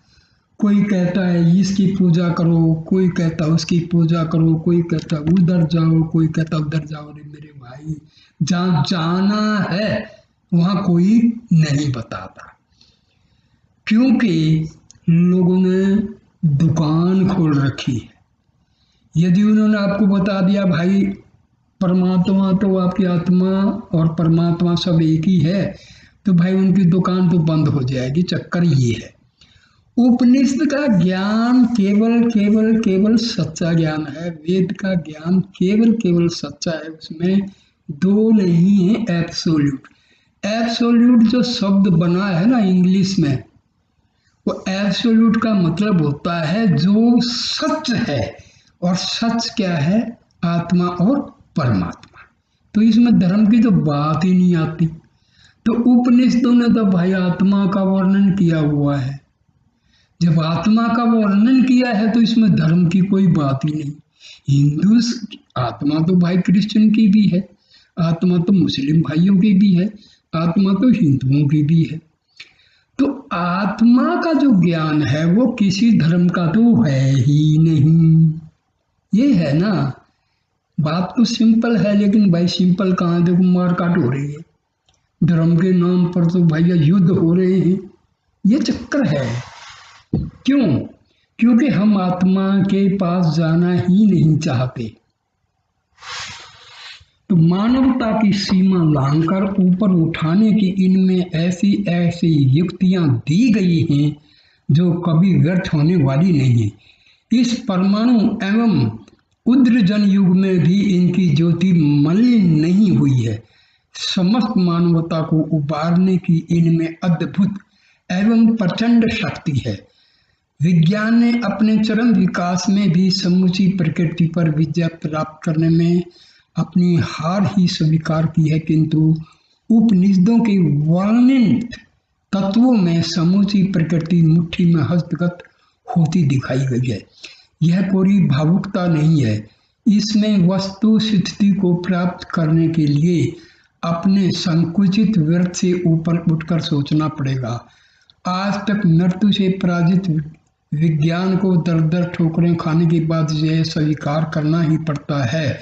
कोई कहता है इसकी पूजा करो, कोई कहता है उसकी पूजा करो, कोई कहता है उधर जाओ, कोई कहता है उधर जाओ। अरे मेरे भाई, जहाँ जाना है वहाँ कोई नहीं बताता, क्योंकि लोगों ने दुकान खोल रखी है। यदि उन्होंने आपको बता दिया भाई परमात्मा तो आपकी आत्मा और परमात्मा सब एक ही है, तो भाई उनकी दुकान तो बंद हो जाएगी। चक्कर ये है, उपनिषद का ज्ञान केवल केवल केवल सच्चा ज्ञान है। वेद का ज्ञान केवल केवल सच्चा है, उसमें दो नहीं है। एब्सोल्यूट, एब्सोल्यूट जो शब्द बना है ना इंग्लिश में, वो एब्सोल्यूट का मतलब होता है जो सच है। और सच क्या है? आत्मा और परमात्मा। तो इसमें धर्म की तो बात ही नहीं आती। तो उपनिषदों ने तो भाई आत्मा का वर्णन किया हुआ है। जब आत्मा का वर्णन किया है तो इसमें धर्म की कोई बात ही नहीं। हिंदू आत्मा तो भाई क्रिश्चियन की भी है, आत्मा तो मुस्लिम भाइयों की भी है, आत्मा तो हिंदुओं की भी है। तो आत्मा का जो ज्ञान है वो किसी धर्म का तो है ही नहीं। ये है ना, बात तो सिंपल है, लेकिन भाई सिंपल कहाँ, देखो मारकाट हो रही है, धर्म के नाम पर तो भैया युद्ध हो रहे हैं। ये चक्कर है। क्यों? क्योंकि हम आत्मा के पास जाना ही नहीं चाहते। तो मानवता की सीमा लांघकर ऊपर उठाने की इनमें ऐसी ऐसी युक्तियां दी गई हैं जो कभी व्यर्थ होने वाली नहीं है। इस परमाणु एवं उद्रजन युग में भी इनकी ज्योति मलिन नहीं हुई है। समस्त मानवता को उबारने की इनमें अद्भुत एवं प्रचंड शक्ति है। विज्ञान ने अपने चरम विकास में भी समूची प्रकृति पर विजय प्राप्त करने में अपनी हार ही स्वीकार की है, किंतु उपनिषदों के वर्णित तत्वों में समूची प्रकृति मुट्ठी में हस्तगत होती दिखाई गई है। यह कोई भावुकता नहीं है, इसमें वस्तु स्थिति को प्राप्त करने के लिए अपने संकुचित व्यर्थ से ऊपर उठकर सोचना पड़ेगा। आज तक मृत्यु से पराजित विज्ञान को दर दर ठोकरें खाने के बाद यह स्वीकार करना ही पड़ता है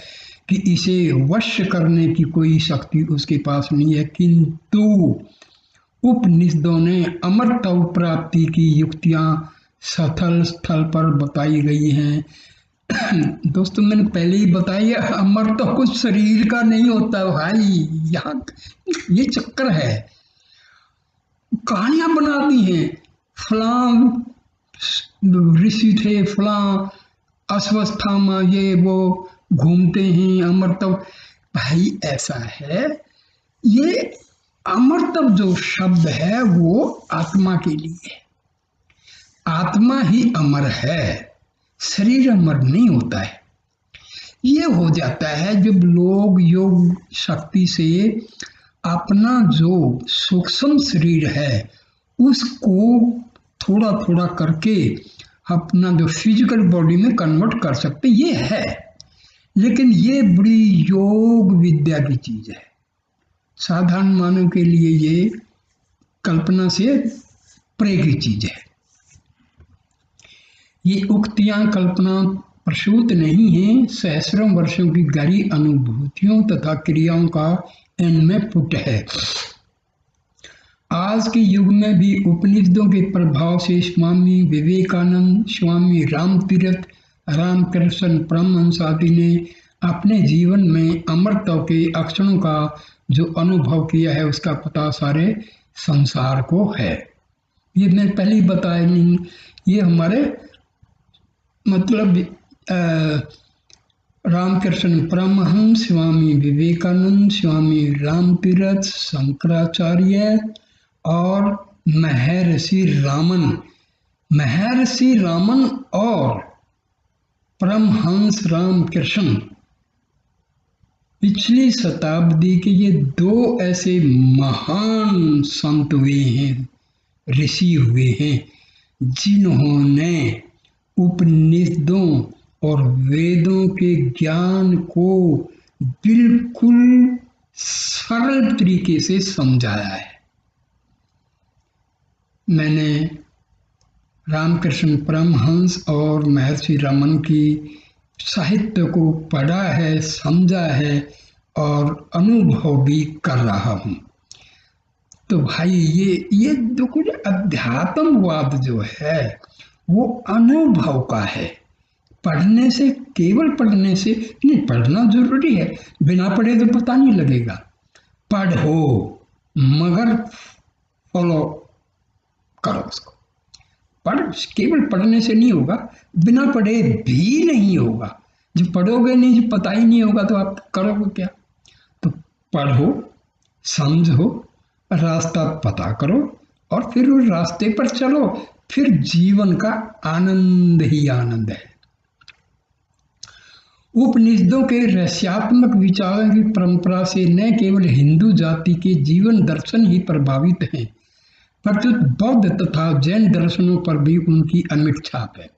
कि इसे वश करने की कोई शक्ति उसके पास नहीं है। किंतु उपनिषदों ने अमरत्व प्राप्ति की युक्तियां स्थल स्थल पर बताई गई हैं। दोस्तों, मैंने पहले ही बताया, अमरत्व कुछ शरीर का नहीं होता भाई, यहाँ ये चक्कर है। कहानियां बनाती हैं, फलां ऋषि थे, फलां अश्वस्थामा, ये वो घूमते हैं अमरत्व। भाई ऐसा है, ये अमरत्व जो शब्द है वो आत्मा के लिए है। आत्मा ही अमर है, शरीर अमर नहीं होता है। ये हो जाता है जब लोग योग शक्ति से अपना जो सूक्ष्म शरीर है उसको थोड़ा थोड़ा करके अपना जो फिजिकल बॉडी में कन्वर्ट कर सकते, ये है। लेकिन ये बड़ी योग विद्या की चीज है, साधारण मानव के लिए ये कल्पना से परे की चीज है। ये उक्तियां कल्पना प्रसूत नहीं है, सहस्रों वर्षों की गहरी अनुभूतियों तथा क्रियाओं का इनमें पुट है। आज के युग में भी उपनिषदों के प्रभाव से स्वामी विवेकानंद, स्वामी रामतीर्थ, रामकृष्ण परमहंस आदि ने अपने जीवन में अमरत्व के अक्षरों का जो अनुभव किया है उसका पता सारे संसार को है। ये मैं पहले ही बताया नहीं, ये हमारे मतलब रामकृष्ण परमहंस, स्वामी विवेकानंद, स्वामी रामतीर्थ, शंकराचार्य और महर्षि रामन और परमहंस रामकृष्ण पिछली शताब्दी के ये दो ऐसे महान संत हुए हैं, ऋषि हुए हैं, जिन्होंने उपनिषदों और वेदों के ज्ञान को बिल्कुल सरल तरीके से समझाया है। मैंने रामकृष्ण परमहंस और महर्षि रमन की साहित्य को पढ़ा है, समझा है और अनुभव भी कर रहा हूँ। तो भाई ये जो कुछ अध्यात्मवाद जो है वो अनुभव का है। पढ़ने से, केवल पढ़ने से नहीं, पढ़ना जरूरी है, बिना पढ़े तो पता नहीं लगेगा। पढ़ो मगर फॉलो करो उसको। केवल पढ़ने से नहीं होगा, बिना पढ़े भी नहीं होगा। जब पढ़ोगे नहीं, जब पता ही नहीं होगा तो आप करोगे क्या? तो पढ़ो, समझो, रास्ता पता करो और फिर उस रास्ते पर चलो, फिर जीवन का आनंद ही आनंद है। उपनिषदों के रहस्यात्मक विचारों की परंपरा से न केवल हिंदू जाति के जीवन दर्शन ही प्रभावित हैं, प्रत्युत बौद्ध तथा जैन दर्शनों पर भी उनकी अमिट छाप है।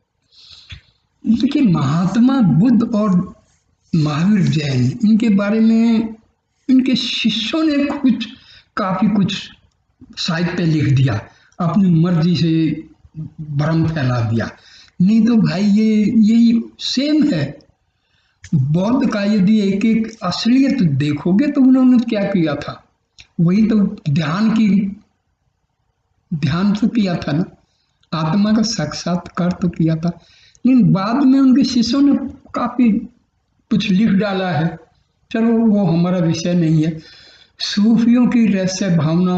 देखिए, महात्मा बुद्ध और महावीर जैन, इनके बारे में इनके शिष्यों ने काफी कुछ साहित्य लिख दिया, अपनी मर्जी से भ्रम फैला दिया। नहीं तो भाई यही सेम है। बौद्ध का यदि एक एक असलियत देखोगे तो उन्होंने क्या किया था, वही तो ध्यान तो किया था ना, आत्मा का साक्षात्कार तो किया था। लेकिन बाद में उनके शिष्यों ने काफी कुछ लिख डाला है, चलो वो हमारा विषय नहीं है। सूफियों की रहस्य भावना,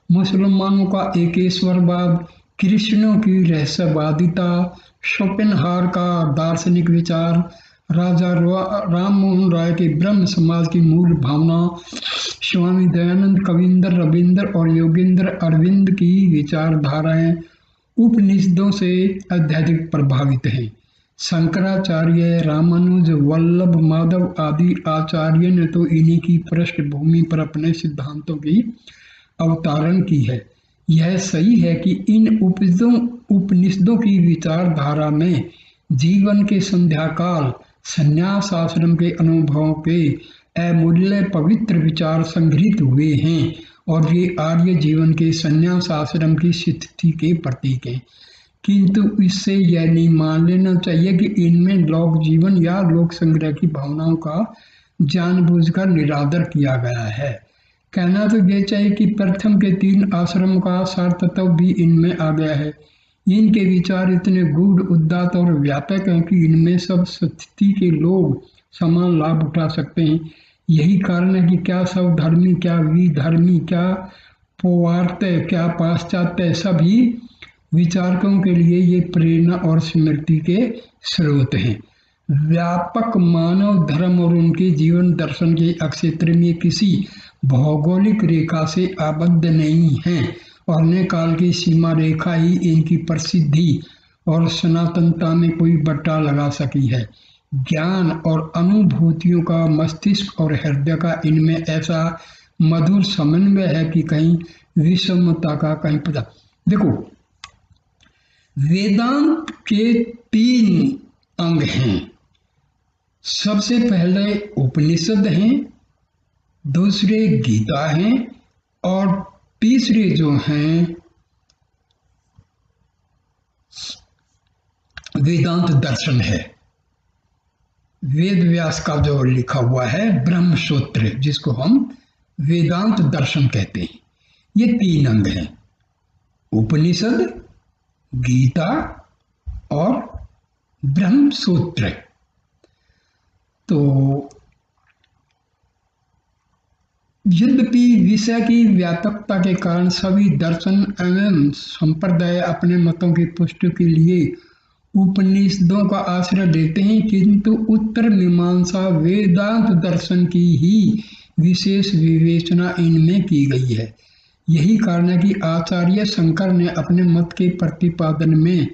मुसलमानों का एकेश्वरवाद, कृष्णों की रहस्यवादिता, शोपेनहावर का दार्शनिक विचार, राजा राम मोहन राय के ब्रह्म समाज की मूल भावना, स्वामी दयानंद, कविंद्र रविंद्र और योगेंद्र अरविंद की विचारधाराएं उपनिषदों से अत्यधिक प्रभावित हैं। शंकराचार्य, रामानुज, वल्लभ, माधव आदि आचार्य ने तो इन्हीं की पृष्ठभूमि पर अपने सिद्धांतों की अवतारण की है। यह सही है कि इन उपनिषदों की विचारधारा में जीवन के संध्याकाल, संन्यास आश्रम के अनुभवों के अमूल्य पवित्र विचार संग्रहित हुए हैं और ये आर्य जीवन के संन्यास आश्रम की स्थिति के प्रतीक हैं। किंतु इससे यह नहीं मान लेना चाहिए कि इनमें लोक जीवन या लोक संग्रह की भावनाओं का जानबूझकर निरादर किया गया है। कहना तो यह चाहिए कि प्रथम के 3 आश्रम का सार तत्व भी इनमें आ गया है। इनके विचार इतने गूढ़, उदात्त और व्यापक हैं कि इनमें सब स्थिति के लोग समान लाभ उठा सकते हैं। यही कारण है कि क्या सब धर्मी, क्या विधर्मी, क्या पौवार्त, क्या पाश्चात्य, सभी विचारकों के लिए ये प्रेरणा और स्मृति के स्रोत हैं। व्यापक मानव धर्म और उनके जीवन दर्शन के क्षेत्र में किसी भौगोलिक रेखा से आबद्ध नहीं हैं और न काल की सीमा रेखा ही इनकी प्रसिद्धि और सनातनता में कोई बट्टा लगा सकी है। ज्ञान और अनुभूतियों का मस्तिष्क और हृदय का इनमें ऐसा मधुर समन्वय है कि कहीं विषमता का कहीं पता। देखो, वेदांत के 3 अंग हैं। सबसे पहले उपनिषद हैं, दूसरे गीता हैं और तीसरे जो हैं वेदांत दर्शन है। वेद व्यास का जो लिखा हुआ है ब्रह्म सूत्र, जिसको हम वेदांत दर्शन कहते हैं। ये 3 अंग हैं, उपनिषद, गीता और ब्रह्म सूत्र। तो यद्यपि विषय की व्यापकता के कारण सभी दर्शन एवं संप्रदाय अपने मतों की पुष्टि के लिए उपनिषदों का आश्रय लेते हैं, किंतु उत्तर मीमांसा वेदांत दर्शन की ही विशेष विवेचना इनमें की गई है। यही कारण है कि आचार्य शंकर ने अपने मत के प्रतिपादन में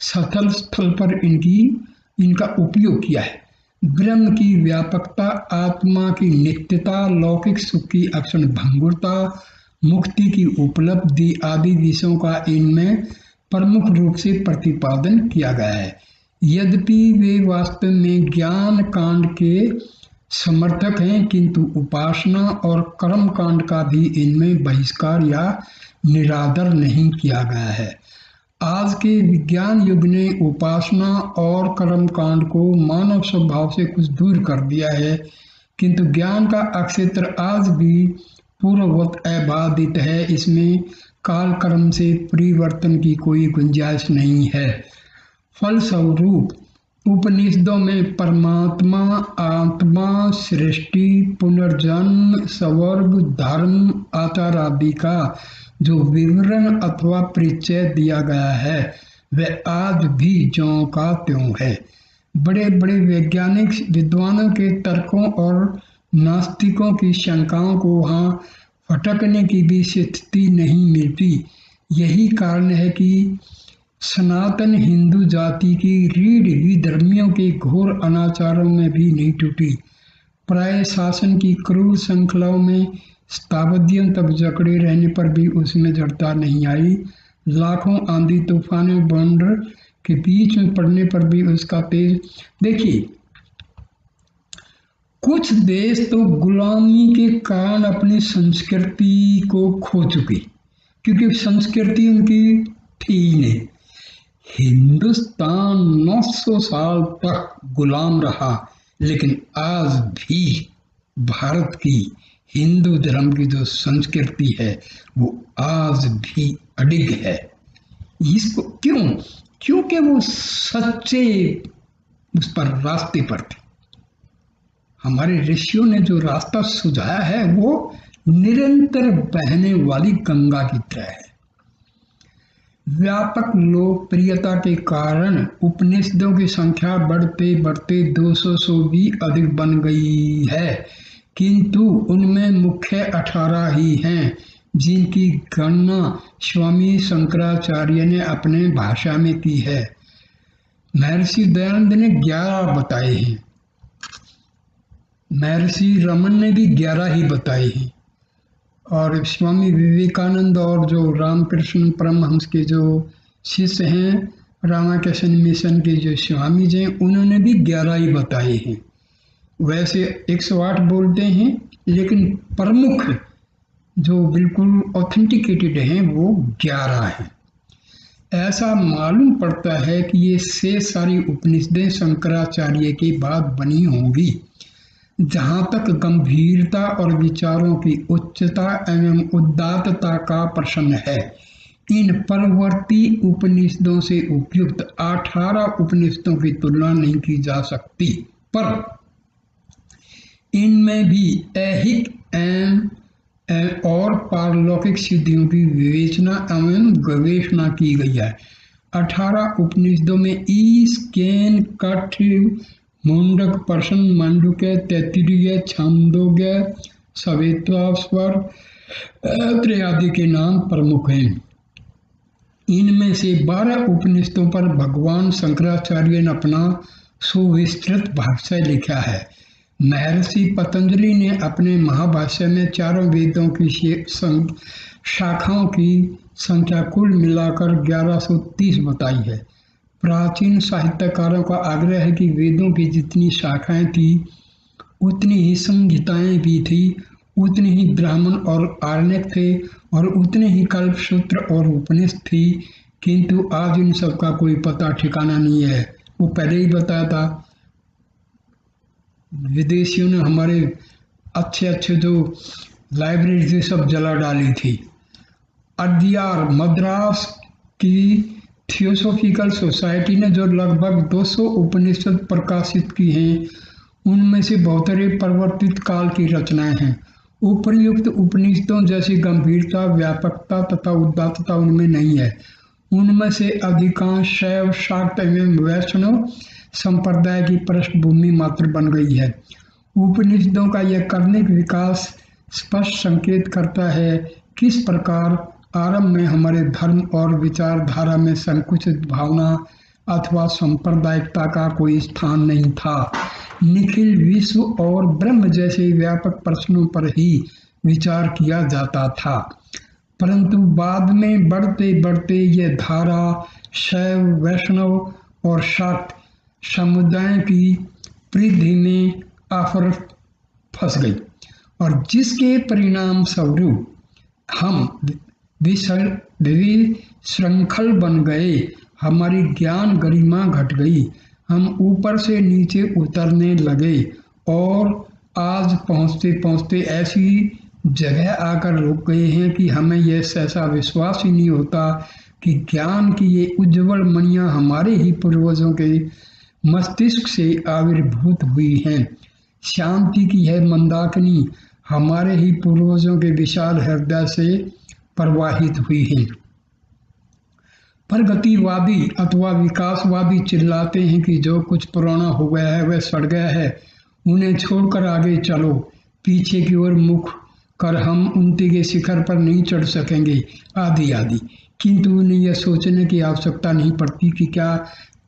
स्थल स्थल पर इनका उपयोग किया है। ब्रह्म की व्यापकता, आत्मा की नित्यता, लौकिक सुख की अक्षण भंगुरता, मुक्ति की उपलब्धि आदि विषयों का इनमें प्रमुख रूप से प्रतिपादन किया गया है। यद्यपि वे वास्तव में ज्ञान कांड के समर्थक हैं, किंतु उपासना और कर्म कांड का भी इनमें बहिष्कार या निरादर नहीं किया गया है। आज के विज्ञान युग ने उपासना और कर्म कांड को मानव स्वभाव से कुछ दूर कर दिया है, किंतु ज्ञान का अक्षेत्र आज भी पूर्ववत अबाधित है। इसमें काल कर्म से परिवर्तन की कोई गुंजाइश नहीं है। फलस्वरूप उपनिषदों में परमात्मा, आत्मा, सृष्टि, पुनर्जन्म, स्वर्ग, धर्म, आचार आदि का जो विवरण अथवा परिचय दिया गया है वह आज भी ज्यों का त्यों है। बड़े बड़े वैज्ञानिक विद्वानों के तर्कों और नास्तिकों की शंकाओं को वहाँ फटकने की भी स्थिति नहीं मिलती। यही कारण है कि सनातन हिंदू जाति की रीढ़ विधर्मियों के घोर अनाचारों में भी नहीं टूटी। प्राय शासन की क्रूर श्रृंखलाओं में शताब्दियों तक जकड़े रहने पर भी उसमें जड़ता नहीं आई। लाखों आंधी तूफानों बवंडर के बीच में पड़ने पर भी उसका तेज। देखिए, कुछ देश तो गुलामी के कारण अपनी संस्कृति को खो चुके, क्योंकि संस्कृति उनकी थी ही नहीं। हिंदुस्तान 900 साल तक गुलाम रहा, लेकिन आज भी भारत की हिंदू धर्म की जो संस्कृति है वो आज भी अडिग है। इसको क्यों? क्योंकि वो सच्चे उस पर रास्ते पर थे। हमारे ऋषियों ने जो रास्ता सुझाया है वो निरंतर बहने वाली गंगा की तरह है। व्यापक लोकप्रियता के कारण उपनिषदों की संख्या बढ़ते बढ़ते 200 से भी अधिक बन गई है, किंतु उनमें मुख्य 18 ही हैं, जिनकी गणना स्वामी शंकराचार्य ने अपने भाषा में की है। महर्षि दयानंद ने 11 बताए हैं, महर्षि रमन ने भी 11 ही बताए हैं, और स्वामी विवेकानंद और जो रामकृष्ण परमहंस के जो शिष्य हैं, रामाकृष्ण मिशन के जो स्वामी जी हैं, उन्होंने भी 11 ही बताए हैं। वैसे 108 बोलते हैं, लेकिन प्रमुख जो बिल्कुल ऑथेंटिकेटेड हैं वो 11 हैं। ऐसा मालूम पड़ता है कि ये से सारी उपनिषदें शंकराचार्य के बाद बनी होंगी। जहाँ तक गंभीरता और विचारों की उच्चता एवं उदात्तता का प्रश्न है, इन परवर्ती उपनिषदों से उपयुक्त 18 उपनिषदों की तुलना नहीं की जा सकती, पर इनमें भी ऐहिक एवं और पारलौकिक सिद्धियों की विवेचना एवं गवेषणा की गई है। 18 उपनिषदों में ईश, केन, कठ, मुंडक, प्रश्न, मांडुक्य, तैत्तिरीय, छांदोग्य, सवेत्वास्वर आदि के नाम प्रमुख हैं। इनमें से 12 उपनिषदों पर भगवान शंकराचार्य ने अपना सुविस्तृत भाष्य लिखा है। महर्षि पतंजलि ने अपने महाभाष्य में चारों वेदों की शाखाओं की संख्या कुल मिलाकर 1130 बताई है। प्राचीन साहित्यकारों का आग्रह है कि वेदों की जितनी शाखाएं थी उतनी ही संहिताएं भी थी, उतने ही ब्राह्मण और आरण्यक थे और उतने ही कल्पसूत्र और उपनिषद थी, किंतु आज इन सब का कोई पता ठिकाना नहीं है। वो पहले ही बताया था, विदेशियों ने हमारे अच्छे अच्छे जो लाइब्रेरी थी सब जला डाली थी। अड्यार मद्रास की थियोसॉफिकल सोसाइटी ने जो लगभग 200 उपनिषद प्रकाशित की हैं, उनमें से बहुतरे परिवर्तित काल की रचनाएं हैं। उपर्युक्त उपनिषदों जैसी गंभीरता, व्यापकता तथा उदात्तता उनमें नहीं है। उनमें से अधिकांश शैव, शाक्त एवं वैष्णव संप्रदाय की पृष्ठभूमि मात्र बन गई है। उपनिषदों का यह कर्णिक विकास स्पष्ट संकेत करता है किस प्रकार आरंभ में हमारे धर्म और विचारधारा में संकुचित भावना अथवा सांप्रदायिकता का कोई स्थान नहीं था। निखिल विश्व और ब्रह्म जैसे व्यापक प्रश्नों पर ही विचार किया जाता था, परंतु बाद में बढ़ते बढ़ते यह धारा शैव, वैष्णव और शाक्त समुदाय की परिधि में आफर फंस गई और जिसके परिणाम स्वरूप हम विशृंखल बन गए। हमारी ज्ञान गरिमा घट गई, हम ऊपर से नीचे उतरने लगे और आज पहुँचते पहुँचते ऐसी जगह आकर रुक गए हैं कि हमें यह सहसा विश्वास ही नहीं होता कि ज्ञान की ये उज्जवल मणियाँ हमारे ही पूर्वजों के मस्तिष्क से आविर्भूत हुई हैं। शांति की है मंदाकिनी हमारे ही पूर्वजों के विशाल हृदय से प्रवाहित हुई है। प्रगतिवादी अथवा विकासवादी चिल्लाते हैं कि जो कुछ पुराना हो गया है वह सड़ गया है, उन्हें छोड़कर आगे चलो, पीछे की ओर मुख कर हम उन्नति के शिखर पर नहीं चढ़ सकेंगे, आदि आदि। किंतु उन्हें यह सोचने की आवश्यकता नहीं पड़ती कि क्या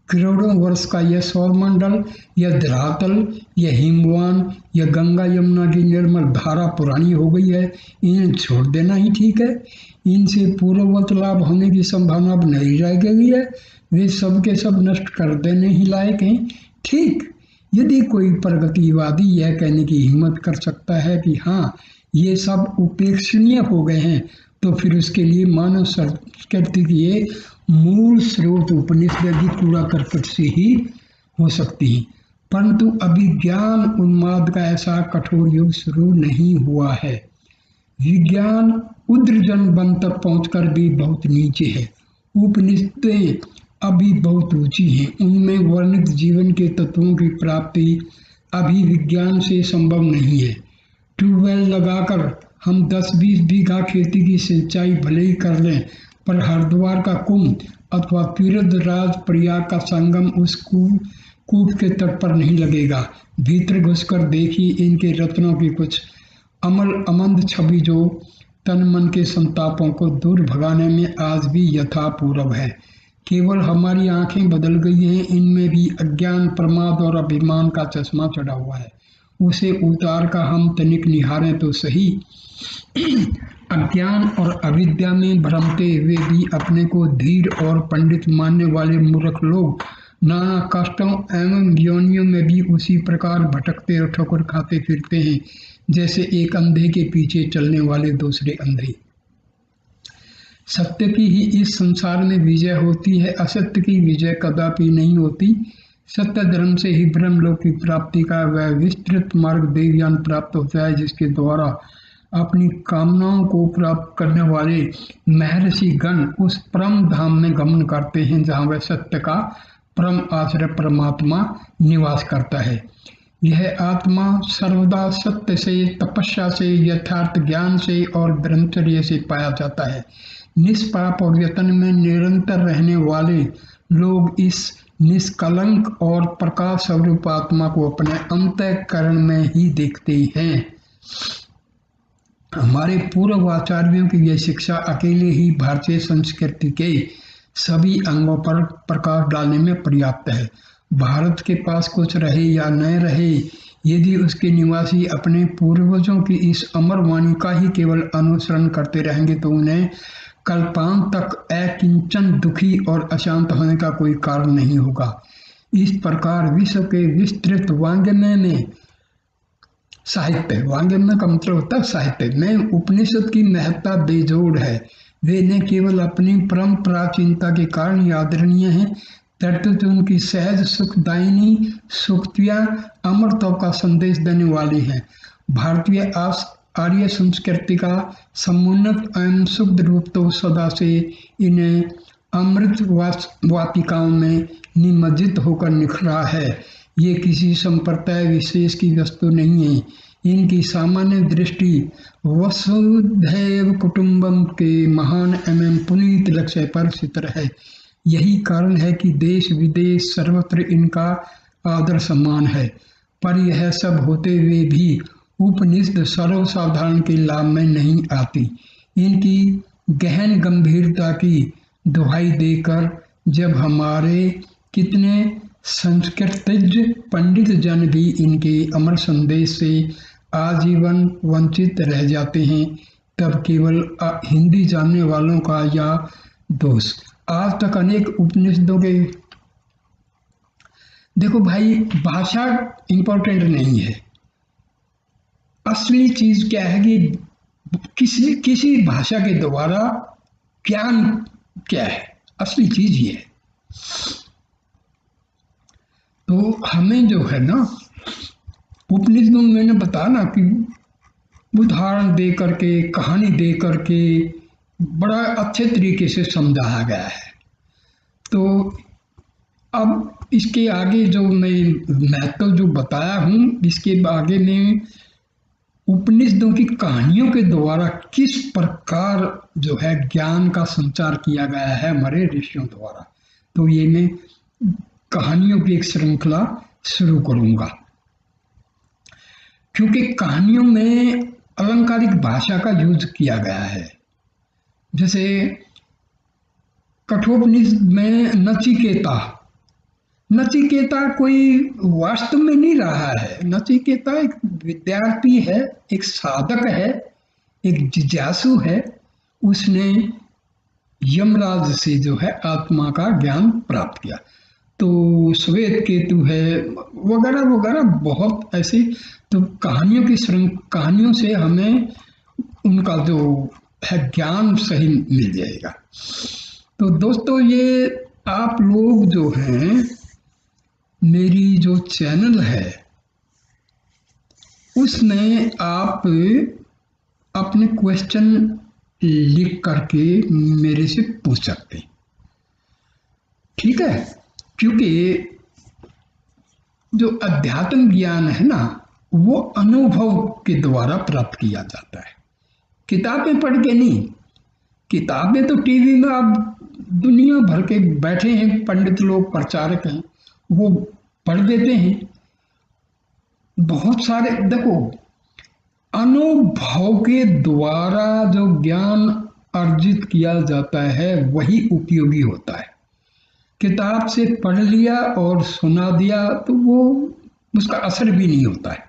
करोड़ों वर्ष का यह सौरमंडल, यह धरातल, यह हिमवान, यह गंगा यमुना की निर्मल धारा पुरानी हो गई है, इन्हें छोड़ देना ही ठीक है। इनसे पूर्ववत लाभ होने की संभावना अब नहीं रह गई है, वे सब के सब नष्ट कर देने ही लायक हैं। ठीक, यदि कोई प्रगतिवादी यह कहने की हिम्मत कर सकता है कि हाँ ये सब उपेक्षणीय हो गए हैं, तो फिर उसके लिए मानव संस्कृति की ये मूल स्रोत उपनिषद भी कूड़ा करकट से ही हो सकती है। परंतु अभी ज्ञान उन्माद का ऐसा कठोर युग शुरू नहीं हुआ है। विज्ञान उद्रजन बन तक पहुंचकर भी बहुत नीचे है। उपनिषदें अभी बहुत ऊंची हैं, उनमें वर्णित जीवन के तत्वों की प्राप्ति अभी विज्ञान से संभव नहीं है। ट्यूबवेल लगाकर हम 10-20 बीघा खेती की सिंचाई भले ही कर लें, पर हरिद्वार का कुंभ अथवा तीर्थराज प्रयाग का संगम उस कूप के तट पर नहीं लगेगा। भीतर घुसकर देखिए इनके रत्नों की कुछ अमंद छवि जो तन मन के संतापों को दूर भगाने में आज भी यथापूर्व है। केवल हमारी आंखें बदल गई हैं, इनमें भी अज्ञान, प्रमाद और अभिमान का चश्मा चढ़ा हुआ है। उसे उतार कर हम तनिक निहारें तो सही। अज्ञान और अविद्या में भ्रमते हुए भी अपने को धीर और पंडित मानने वाले मूर्ख लोग नाना कष्टों एवं योनियों में भी उसी प्रकार भटकते और ठोकर खाते फिरते हैं जैसे एक अंधे के पीछे चलने वाले दूसरे अंधे। सत्य की ही इस संसार में विजय होती है, असत्य की विजय कदापि नहीं होती। सत्य धर्म से ही ब्रह्मलोक की प्राप्ति का वह विस्तृत मार्ग देवयान प्राप्त होता है, जिसके द्वारा अपनी कामनाओं को प्राप्त करने वाले महर्षि गण उस परम धाम में गमन करते हैं जहाँ वह सत्य का परम आश्रय परमात्मा निवास करता है। यह आत्मा सर्वदा सत्य से, तपस्या से, यथार्थ ज्ञान से और ब्रह्मचर्य से पाया जाता है। निष्पाप और यत्न में निरंतर रहने वाले लोग इस निष्कलंक और प्रकाश स्वरूप आत्मा को अपने अंतःकरण में ही देखते हैं। हमारे पूर्व आचार्यों की यह शिक्षा अकेले ही भारतीय संस्कृति के सभी अंगों पर प्रकाश डालने में पर्याप्त है। भारत के पास कुछ रहे या न रहे, यदि उसके निवासी अपने पूर्वजों की इस अमर वाणी का ही केवल अनुसरण करते रहेंगे तो उन्हें कल्पांत तक अकिंचन दुखी और अशांत होने का कोई कारण नहीं होगा। इस प्रकार विश्व के विस्तृत वाङ्मय में साहित्य, वाङ्मय का मतलब होता है साहित्य में उपनिषद की महत्ता बेजोड़ है। वे न केवल अपनी परम प्राचीनता के कारण आदरणीय हैं, तर्तुत उनकी सहज सुखदायिनी सूक्तियाँ अमरत्व का संदेश देने वाली हैं। भारतीय आर्य संस्कृति का समुन्नत एवं शुद्ध रूप तो सदा से इन्हें अमृत वाटिकाओं में निमज्जित होकर निखरा है। ये किसी संप्रदाय विशेष की वस्तु नहीं है। इनकी सामान्य दृष्टि वसुधैव कुटुंबम के महान एवं पुनीत लक्ष्य पर स्थिर है। यही कारण है कि देश विदेश सर्वत्र इनका आदर सम्मान है। पर यह सब होते हुए भी उपनिषद सर्वसाधारण के लाभ में नहीं आती। इनकी गहन गंभीरता की दुहाई देकर जब हमारे कितने संस्कृतज्ञ पंडित जन भी इनके अमर संदेश से आजीवन वंचित रह जाते हैं, तब केवल हिंदी जानने वालों का या दोष। आज तक अनेक उपनिषदों के, देखो भाई, भाषा इंपॉर्टेंट नहीं है। असली चीज क्या है कि किसी भाषा के द्वारा ज्ञान क्या है, असली चीज ये है। तो हमें जो है ना, उपनिषदों में मैंने बताया ना कि उदाहरण दे करके, कहानी दे करके बड़ा अच्छे तरीके से समझाया गया है। तो अब इसके आगे जो मैं महत्व जो बताया हूँ, इसके आगे में उपनिषदों की कहानियों के द्वारा किस प्रकार जो है ज्ञान का संचार किया गया है हमारे ऋषियों द्वारा, तो ये मैं कहानियों की एक श्रृंखला शुरू करूंगा। क्योंकि कहानियों में अलंकारिक भाषा का यूज किया गया है। जैसे कठोपनिषद में नचिकेता कोई वास्तव में नहीं रहा है। नचिकेता एक विद्यार्थी है, एक साधक है, एक जिज्ञासु है। उसने यमराज से जो है आत्मा का ज्ञान प्राप्त किया। तो श्वेत केतु है वगैरह वगैरह बहुत ऐसी। तो कहानियों से हमें उनका जो है ज्ञान सही मिल जाएगा। तो दोस्तों, ये आप लोग जो हैं, मेरी जो चैनल है उसमें आप अपने क्वेश्चन लिख करके मेरे से पूछ सकते हैं, ठीक है। क्योंकि जो अध्यात्म ज्ञान है ना, वो अनुभव के द्वारा प्राप्त किया जाता है, किताबें पढ़ के नहीं। किताबें तो टीवी में आप दुनिया भर के बैठे हैं पंडित लोग, प्रचारक हैं, वो पढ़ देते हैं बहुत सारे। देखो, अनुभव के द्वारा जो ज्ञान अर्जित किया जाता है वही उपयोगी होता है। किताब से पढ़ लिया और सुना दिया तो वो उसका असर भी नहीं होता है,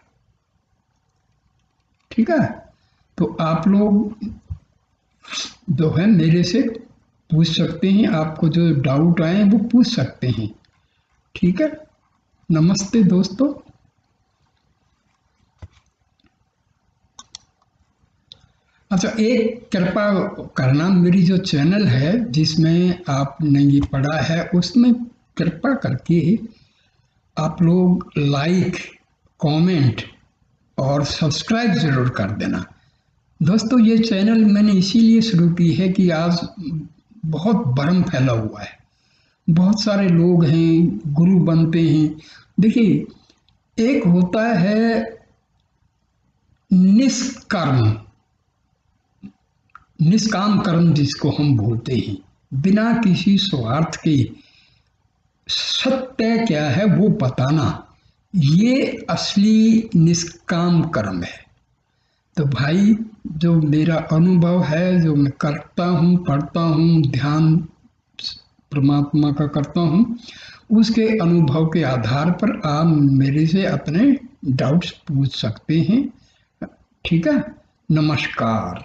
ठीक है। तो आप लोग जो है मेरे से पूछ सकते हैं, आपको जो डाउट आए वो पूछ सकते हैं, ठीक है। नमस्ते दोस्तों। अच्छा, एक कृपा करना, मेरी जो चैनल है जिसमें आपने ये पढ़ा है उसमें कृपा करके आप लोग लाइक, कमेंट और सब्सक्राइब जरूर कर देना। दोस्तों, ये चैनल मैंने इसीलिए शुरू की है कि आज बहुत भ्रम फैला हुआ है। बहुत सारे लोग हैं, गुरु बनते हैं। देखिए, एक होता है निष्काम कर्म जिसको हम बोलते हैं, बिना किसी स्वार्थ के सत्य क्या है वो बताना, ये असली निष्काम कर्म है। तो भाई, जो मेरा अनुभव है, जो मैं करता हूँ, पढ़ता हूँ, ध्यान परमात्मा का करता हूँ, उसके अनुभव के आधार पर आप मेरे से अपने डाउट्स पूछ सकते हैं, ठीक है। नमस्कार।